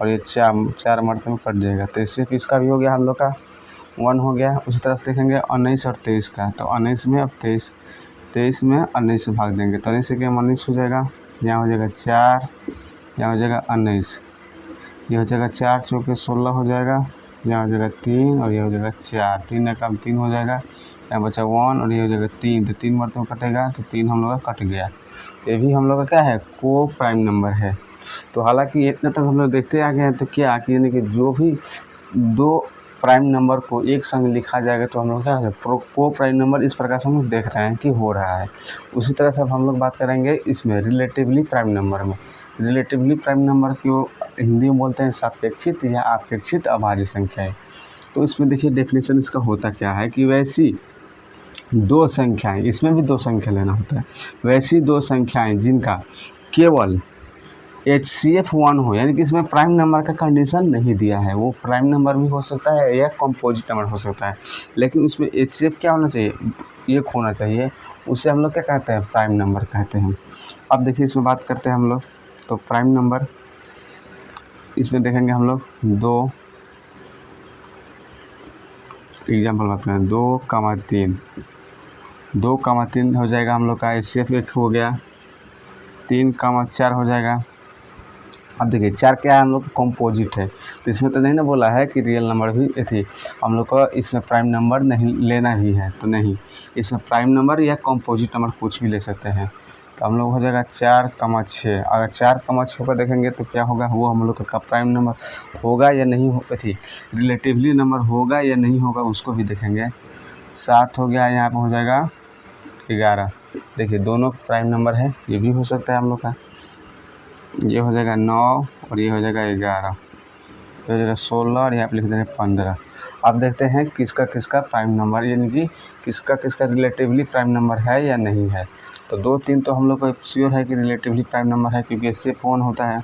और ये 4 मर्तबे में कट जाएगा, तो इससे किसका भी हो गया हम लोग का 1 हो गया। उसी तरह से देखेंगे 19 और 23 का, तो 19 में अब 23 में 19 से भाग देंगे, तो 19 के 19 हो जाएगा, यहाँ हो जाएगा 4, यहाँ हो जाएगा 19, ये हो जाएगा 4 चौके 16 हो जाएगा, यहाँ हो जाएगा 3 और ये हो जाएगा 4, 3 कम 3 हो जाएगा, यहाँ बचा 1 और ये हो जाएगा 3, तो 3 मर्तबे कटेगा, तो 3 हम लोग का कट गया, ये भी हम लोग का क्या है, को प्राइम नंबर है। तो हालांकि इतना तक हम लोग देखते आ गए हैं, तो क्या कि यानी कि जो भी 2 प्राइम नंबर को एक संग लिखा जाएगा तो हम लोग क्या है को प्राइम नंबर, इस प्रकार से हम लोग देख रहे हैं कि हो रहा है। उसी तरह से अब हम लोग बात करेंगे इसमें रिलेटिवली प्राइम नंबर में। रिलेटिवली प्राइम नंबर को हिंदी में बोलते हैं सापेक्षित या अपेक्षित अभाज्य संख्याएं। तो इसमें देखिए डेफिनेशन इसका होता क्या है कि वैसी 2 संख्याएं, इसमें भी 2 संख्या लेना होता है, वैसी 2 संख्याएं जिनका केवल HCF 1 हो, यानी कि इसमें प्राइम नंबर का कंडीशन नहीं दिया है, वो प्राइम नंबर भी हो सकता है या कंपोजिट नंबर हो सकता है, लेकिन उसमें HCF क्या होना चाहिए, 1 होना चाहिए, उसे हम लोग क्या कहते हैं, प्राइम नंबर कहते हैं। अब देखिए इसमें बात करते हैं हम लोग, तो प्राइम नंबर इसमें देखेंगे हम लोग 2 एग्जाम्पल बात करें, 2,3 2,3 हो जाएगा हम लोग का HCF 1 हो गया, 3,4 हो जाएगा। अब देखिए 4 क्या है, हम लोग कंपोजिट है, तो इसमें तो नहीं ना बोला है कि रियल नंबर भी थी, हम लोग को इसमें प्राइम नंबर नहीं लेना ही है, तो नहीं, इसमें प्राइम नंबर या कंपोजिट नंबर कुछ भी ले सकते हैं। तो हम लोग हो जाएगा 4,6, अगर 4,6 पर देखेंगे तो क्या होगा, वो हम लोग का प्राइम नंबर होगा या नहीं होगा, थी रिलेटिवली नंबर होगा या नहीं होगा, उसको भी देखेंगे। 7 हो गया, यहाँ पर हो जाएगा 11, देखिए दोनों प्राइम नंबर है, ये भी हो सकता है हम लोग का, ये हो जाएगा 9 और ये हो जाएगा 11, ये हो जाएगा 16 और यहाँ पे लिख देंगे 15। अब देखते हैं किसका किसका प्राइम नंबर, यानी कि किसका किसका रिलेटिवली प्राइम नंबर है या नहीं है। तो 2 3 तो हम लोग को श्योर है कि रिलेटिवली प्राइम नंबर है, क्योंकि इससे फ़ोन होता है,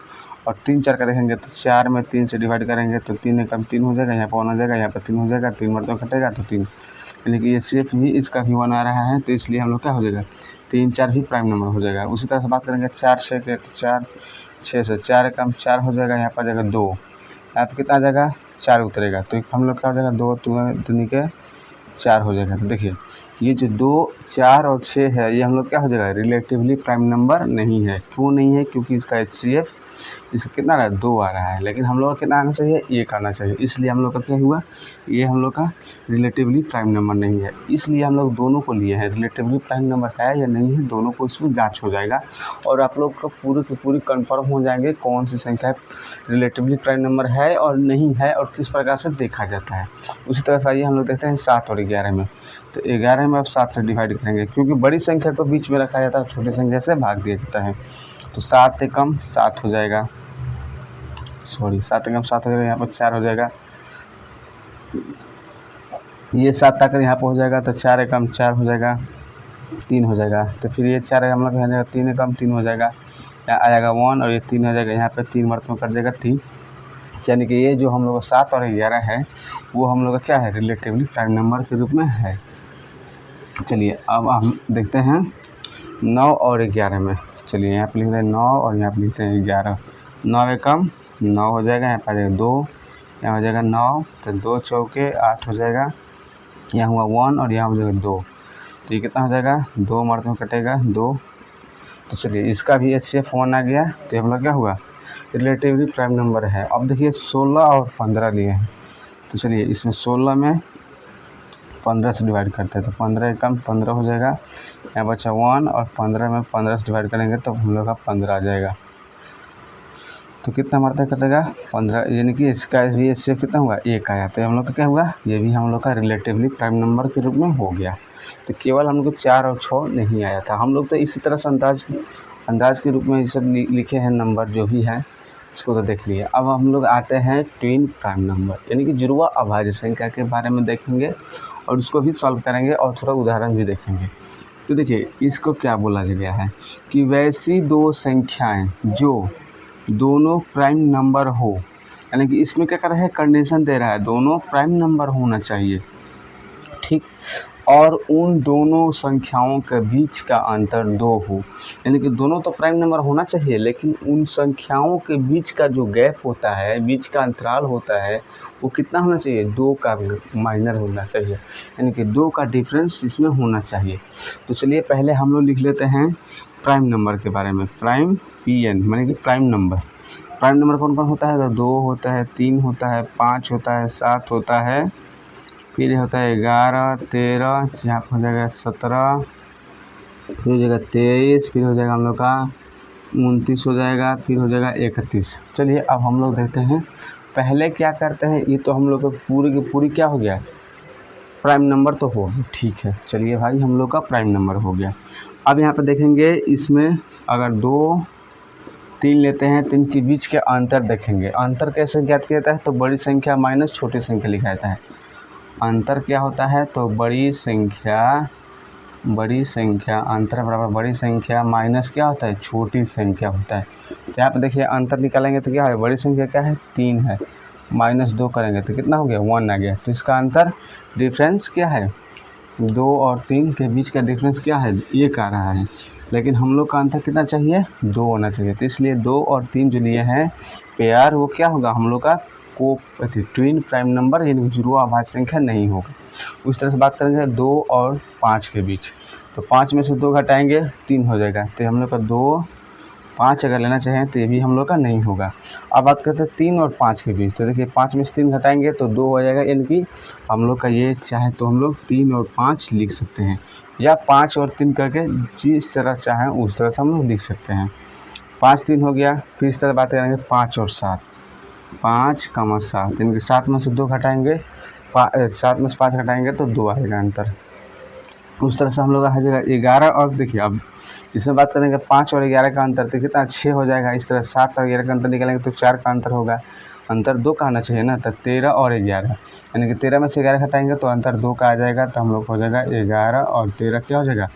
और 3 4 का देखेंगे तो 4 में 3 से डिवाइड करेंगे तो 3 कम 3 हो जाएगा, यहाँ पर 1 हो जाएगा, यहाँ पर 3 हो जाएगा, 3 मरतबा कटेगा तो 3, यानी कि ये सिर्फ भी इसका भी 1 आ रहा है, तो इसलिए हम लोग क्या हो जाएगा 3 4 भी प्राइम नंबर हो जाएगा। उसी तरह से बात करेंगे 4 6 के, तो 4 6 से 4 कम 4 हो जाएगा, यहाँ पर आ जाएगा 2, यहाँ पर कितना आ जाएगा 4 उतरेगा, तो हम लोग क्या हो जाएगा 2 2 के 4 हो जाएगा। तो देखिए ये जो 2 4 और 6 है, ये हम लोग क्या हो जाएगा रिलेटिवली प्राइम नंबर नहीं है। क्यों नहीं है, क्योंकि इसका HCF इसका कितना आ रहा है 2 आ रहा है, लेकिन हम लोग का कितना आना चाहिए 1 आना चाहिए, इसलिए हम लोग का क्या हुआ, ये हम लोग का रिलेटिवली प्राइम नंबर नहीं है। इसलिए हम लोग दोनों को लिए हैं, रिलेटिवली प्राइम नंबर है या नहीं है, दोनों को इसमें जांच हो जाएगा और आप लोग का पूरी की पूरी कंफर्म हो जाएंगे कौन सी संख्या रिलेटिवली प्राइम नंबर है और नहीं है और किस प्रकार से देखा जाता है। उसी तरह से आइए हम लोग देखते हैं 7 और 11 में। तो 11 में अब 7 से डिवाइड करेंगे, क्योंकि बड़ी संख्या को बीच में रखा जाता है, छोटी संख्या से भाग दिया जाता है। तो 7 कम 7 हो जाएगा, 7 कम 7 हो जाएगा, यहाँ पर 4 हो जाएगा, ये 7 आकर यहाँ पर हो जाएगा, तो 4 कम 4 हो जाएगा, 3 हो जाएगा। तो फिर ये 4 हम लोग हो जाएगा, 3 कम 3 हो जाएगा, यहाँ आ जाएगा 1 और ये 3 हो जाएगा, यहाँ पर 3 मरतबा कर जाएगा 3, यानी कि ये जो हम लोग 7 और 11 है वो हम लोग का क्या है रिलेटिवली प्राइम नंबर के रूप में है। चलिए अब हम देखते हैं 9 और 11 में। चलिए यहाँ पे लिखते हैं 9 और यहाँ पे लिखते हैं 11, 9 कम 9 हो जाएगा, यहाँ पर आ जाएगा 2, यहाँ हो जाएगा 9, तो 2 चौके 8 हो जाएगा, यहाँ हुआ 1 और यहाँ हो जाएगा 2, तो ये कितना हो जाएगा, 2 मर्द में कटेगा 2। तो चलिए इसका भी HCF 1 आ गया। तो हम लोग क्या हुआ, रिलेटिवली प्राइम नंबर है। अब देखिए 16 और 15 लिए हैं, तो चलिए इसमें 16 में 15 से डिवाइड करते हैं, तो 15 कम 15 हो जाएगा, यहाँ बचा 1 और 15 में 15 से डिवाइड करेंगे तो हम लोग का 15 आ जाएगा। तो कितना मरता कटेगा 15, यानी कि इसका भी HCF कितना हुआ, 1 आया। तो हम लोग का क्या हुआ, ये भी हम लोग का रिलेटिवली प्राइम नंबर के रूप में हो गया। तो केवल हम लोग को 4 और 6 नहीं आया था। हम लोग तो इसी तरह से अंदाज के रूप में ये सब लिखे हैं नंबर जो भी है, इसको तो देख लिए। अब हम लोग आते हैं ट्विन प्राइम नंबर, यानी कि जुड़वा अभाज्य संख्या के बारे में देखेंगे और उसको भी सॉल्व करेंगे और थोड़ा उदाहरण भी देखेंगे। तो देखिए इसको क्या बोला गया है कि वैसी दो संख्याएं जो दोनों प्राइम नंबर हो, यानी कि इसमें क्या कर रहा है, कंडीशन दे रहा है दोनों प्राइम नंबर होना चाहिए, ठीक, और उन दोनों संख्याओं के बीच का अंतर 2 हो, यानी कि दोनों तो प्राइम नंबर होना चाहिए लेकिन उन संख्याओं के बीच का जो गैप होता है, बीच का अंतराल होता है, वो कितना होना चाहिए, 2 का माइनर होना चाहिए, यानी कि 2 का डिफरेंस इसमें होना चाहिए। तो चलिए पहले हम लोग लिख लेते हैं प्राइम नंबर के बारे में। प्राइम PN यानी कि प्राइम नंबर कौन कौन होता है, तो 2 होता है, 3 होता है, 5 होता है, 7 होता है, फिर होता है 11, 13, यहाँ पर हो जाएगा 17, फिर हो जाएगा 23, फिर हो जाएगा हम लोग का 29 हो जाएगा, फिर हो जाएगा 31। चलिए अब हम लोग देखते हैं पहले क्या करते हैं। ये तो हम लोग को पूरी की पूरी क्या हो गया, प्राइम नंबर तो हो गया, ठीक है। चलिए भाई हम लोग का प्राइम नंबर हो गया। अब यहाँ पर देखेंगे इसमें अगर 2, 3 लेते हैं तो इनके बीच के अंतर देखेंगे। अंतर कैसे ज्ञात किया जाता है, तो बड़ी संख्या माइनस छोटी संख्या लिखा जाता है। अंतर क्या होता है, तो बड़ी संख्या अंतर बराबर बड़ी संख्या माइनस क्या होता है, छोटी संख्या होता है। तो यहाँ पे देखिए अंतर निकालेंगे तो क्या है, बड़ी संख्या क्या है 3 है, माइनस 2 करेंगे तो कितना हो गया 1 आ गया। तो इसका अंतर डिफरेंस क्या है, 2 और 3 के बीच का डिफरेंस क्या है, 1 आ रहा है, लेकिन हम लोग का अंतर कितना चाहिए, 2 होना चाहिए। तो इसलिए 2 और 3 जो लिए हैं पेयर, वो क्या होगा हम लोग का ट्विन प्राइम नंबर, यानी जुड़वा अभाज्य संख्या नहीं होगा। उस तरह से बात करेंगे 2 और 5 के बीच, तो 5 में से 2 घटाएंगे 3 हो जाएगा। तो हम लोग का 2, 5 अगर लेना चाहें तो ये भी हम लोग का नहीं होगा। अब बात करते हैं 3 और 5 के बीच, तो देखिए 5 में से 3 घटाएंगे तो 2 हो जाएगा, यानी कि हम लोग का ये चाहे तो हम लोग 3 और 5 लिख सकते हैं, या 5 और 3 करके जिस तरह चाहें उस तरह से हम लोग लिख सकते हैं। 5 3 हो गया। फिर इस तरह बात करेंगे 5 और 7, 5, 7, यानी कि 7 में से 2 घटाएंगे, 7 में से 5 घटाएंगे तो 2 आएगा अंतर। उस तरह से हम लोग आ जाएगा 11। और देखिए अब इसमें बात करेंगे 5 और 11 का अंतर, तो कितना 6 हो जाएगा। इस तरह 7 और 11 का अंतर निकालेंगे तो 4 का अंतर होगा, अंतर 2 का आना चाहिए ना। तो 13 और 11, यानी कि 13 में से 11 घटाएंगे तो अंतर 2 का आ जाएगा। तो हम लोग हो जाएगा 11 और 13 क्या हो जाएगा,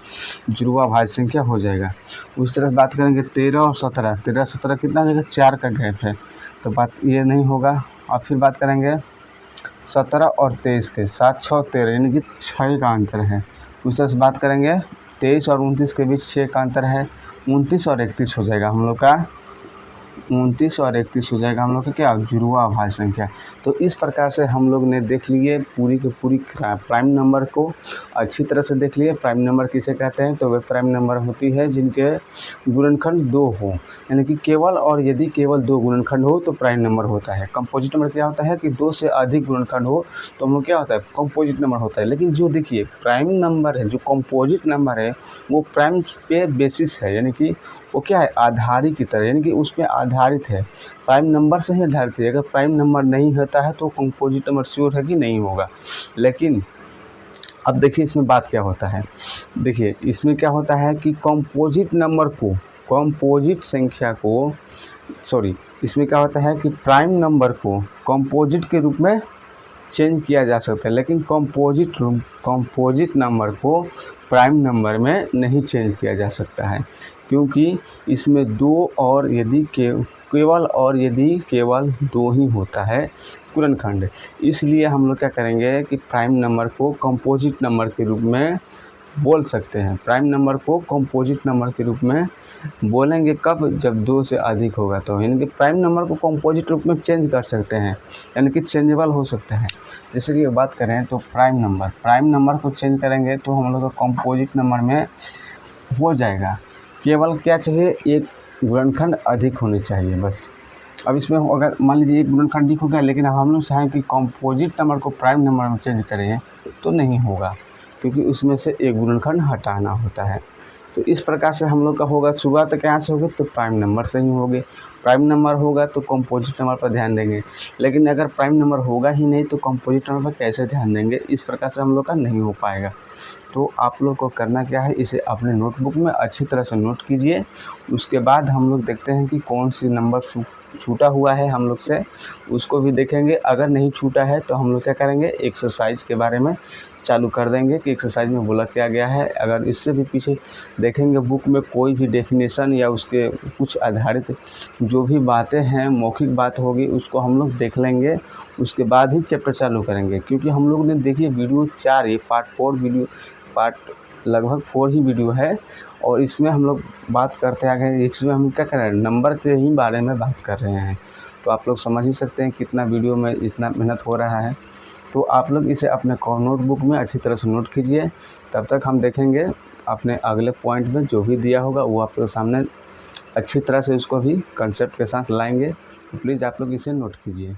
जुड़वा अभाज्य संख्या हो जाएगा। उस तरह से बात करेंगे 13 और 17, 13 17 कितना हो जाएगा, 4 का गैप है, तो बात ये नहीं होगा। और फिर बात करेंगे 17 और 23 के, 7 6 13, यानी कि 6 का अंतर है। उस तरह से बात करेंगे 23 और 29 के बीच 6 का अंतर है, 29 और 31 हो जाएगा हम लोग का, 29 और 31 हो जाएगा हम लोग का क्या, जुड़वा अभाज्य संख्या। तो इस प्रकार से हम लोग ने देख लिए पूरी की पूरी प्राइम नंबर को अच्छी तरह से देख लिए। प्राइम नंबर किसे कहते हैं, तो वे प्राइम नंबर होती है जिनके गुणनखंड 2 हो, यानी कि केवल और यदि केवल 2 गुणनखंड हो तो प्राइम नंबर होता है। कंपोजिट नंबर क्या होता है कि 2 से अधिक गुणनखंड हो तो हम लोग क्या होता है, कंपोजिट नंबर होता है। लेकिन जो देखिए प्राइम नंबर है, जो कंपोजिट नंबर है, वो प्राइम पे बेसिस है, यानी कि वो क्या है, आधारी की तरह, यानी कि उस पर आधारित है, प्राइम नंबर से ही आधारित है। अगर प्राइम नंबर नहीं होता है तो कंपोजिट नंबर श्योर है कि नहीं होगा। लेकिन अब देखिए इसमें बात क्या होता है, देखिए इसमें क्या होता है कि कंपोजिट नंबर को, कंपोजिट संख्या को, इसमें क्या होता है कि प्राइम नंबर को कंपोजिट के रूप में चेंज किया जा सकता है, लेकिन कंपोजिट नंबर को प्राइम नंबर में नहीं चेंज किया जा सकता है, क्योंकि इसमें 2 और यदि केवल 2 ही होता है गुणनखंड। इसलिए हम लोग क्या करेंगे कि प्राइम नंबर को कंपोजिट नंबर के रूप में बोल सकते हैं। प्राइम नंबर को कंपोजिट नंबर के रूप में बोलेंगे कब, जब 2 से अधिक होगा तो। यानी कि प्राइम नंबर को कंपोजिट रूप में चेंज कर सकते हैं, यानी कि चेंजेबल हो सकते हैं। जैसे कि बात करें तो प्राइम नंबर को चेंज करेंगे तो हम लोग का कंपोजिट नंबर में हो जाएगा। केवल क्या चाहिए, एक गुणनखंड अधिक होनी चाहिए बस। अब इसमें अगर मान लीजिए एक गुणनखंड अधिक हो गया, लेकिन अब हम लोग चाहें कि कंपोजिट नंबर को प्राइम नंबर में चेंज करें तो नहीं होगा, क्योंकि उसमें से एक गुणनखंड हटाना होता है। तो इस प्रकार से हम लोग का होगा। शुरुआत कहाँ से होगी, तो प्राइम नंबर से ही होगी। प्राइम नंबर होगा तो कंपोजिट नंबर पर ध्यान देंगे, लेकिन अगर प्राइम नंबर होगा ही नहीं तो कंपोजिट नंबर पर कैसे ध्यान देंगे। इस प्रकार से हम लोग का नहीं हो पाएगा। तो आप लोग को करना क्या है, इसे अपने नोटबुक में अच्छी तरह से नोट कीजिए। उसके बाद हम लोग देखते हैं कि कौन सी नंबर छूटा हुआ है हम लोग से, उसको भी देखेंगे। अगर नहीं छूटा है तो हम लोग क्या करेंगे, एक्सरसाइज के बारे में चालू कर देंगे कि एक्सरसाइज में बोला क्या गया है। अगर इससे भी पीछे देखेंगे बुक में कोई भी डेफिनेशन या उसके कुछ आधारित जो भी बातें हैं, मौखिक बात होगी, उसको हम लोग देख लेंगे। उसके बाद ही चैप्टर चालू करेंगे, क्योंकि हम लोग ने देखिए वीडियो 4 ही पार्ट लगभग 4 ही वीडियो है, और इसमें हम लोग बात करते आ गए। इसमें हम क्या कर रहे हैं, नंबर के ही बारे में बात कर रहे हैं। तो आप लोग समझ ही सकते हैं कितना वीडियो में इतना मेहनत हो रहा है। तो आप लोग इसे अपने नोटबुक में अच्छी तरह से नोट कीजिए। तब तक हम देखेंगे अपने अगले पॉइंट में जो भी दिया होगा वो आप लोग सामने अच्छी तरह से उसको भी कंसेप्ट के साथ लाएंगे। तो प्लीज़ आप लोग इसे नोट कीजिए।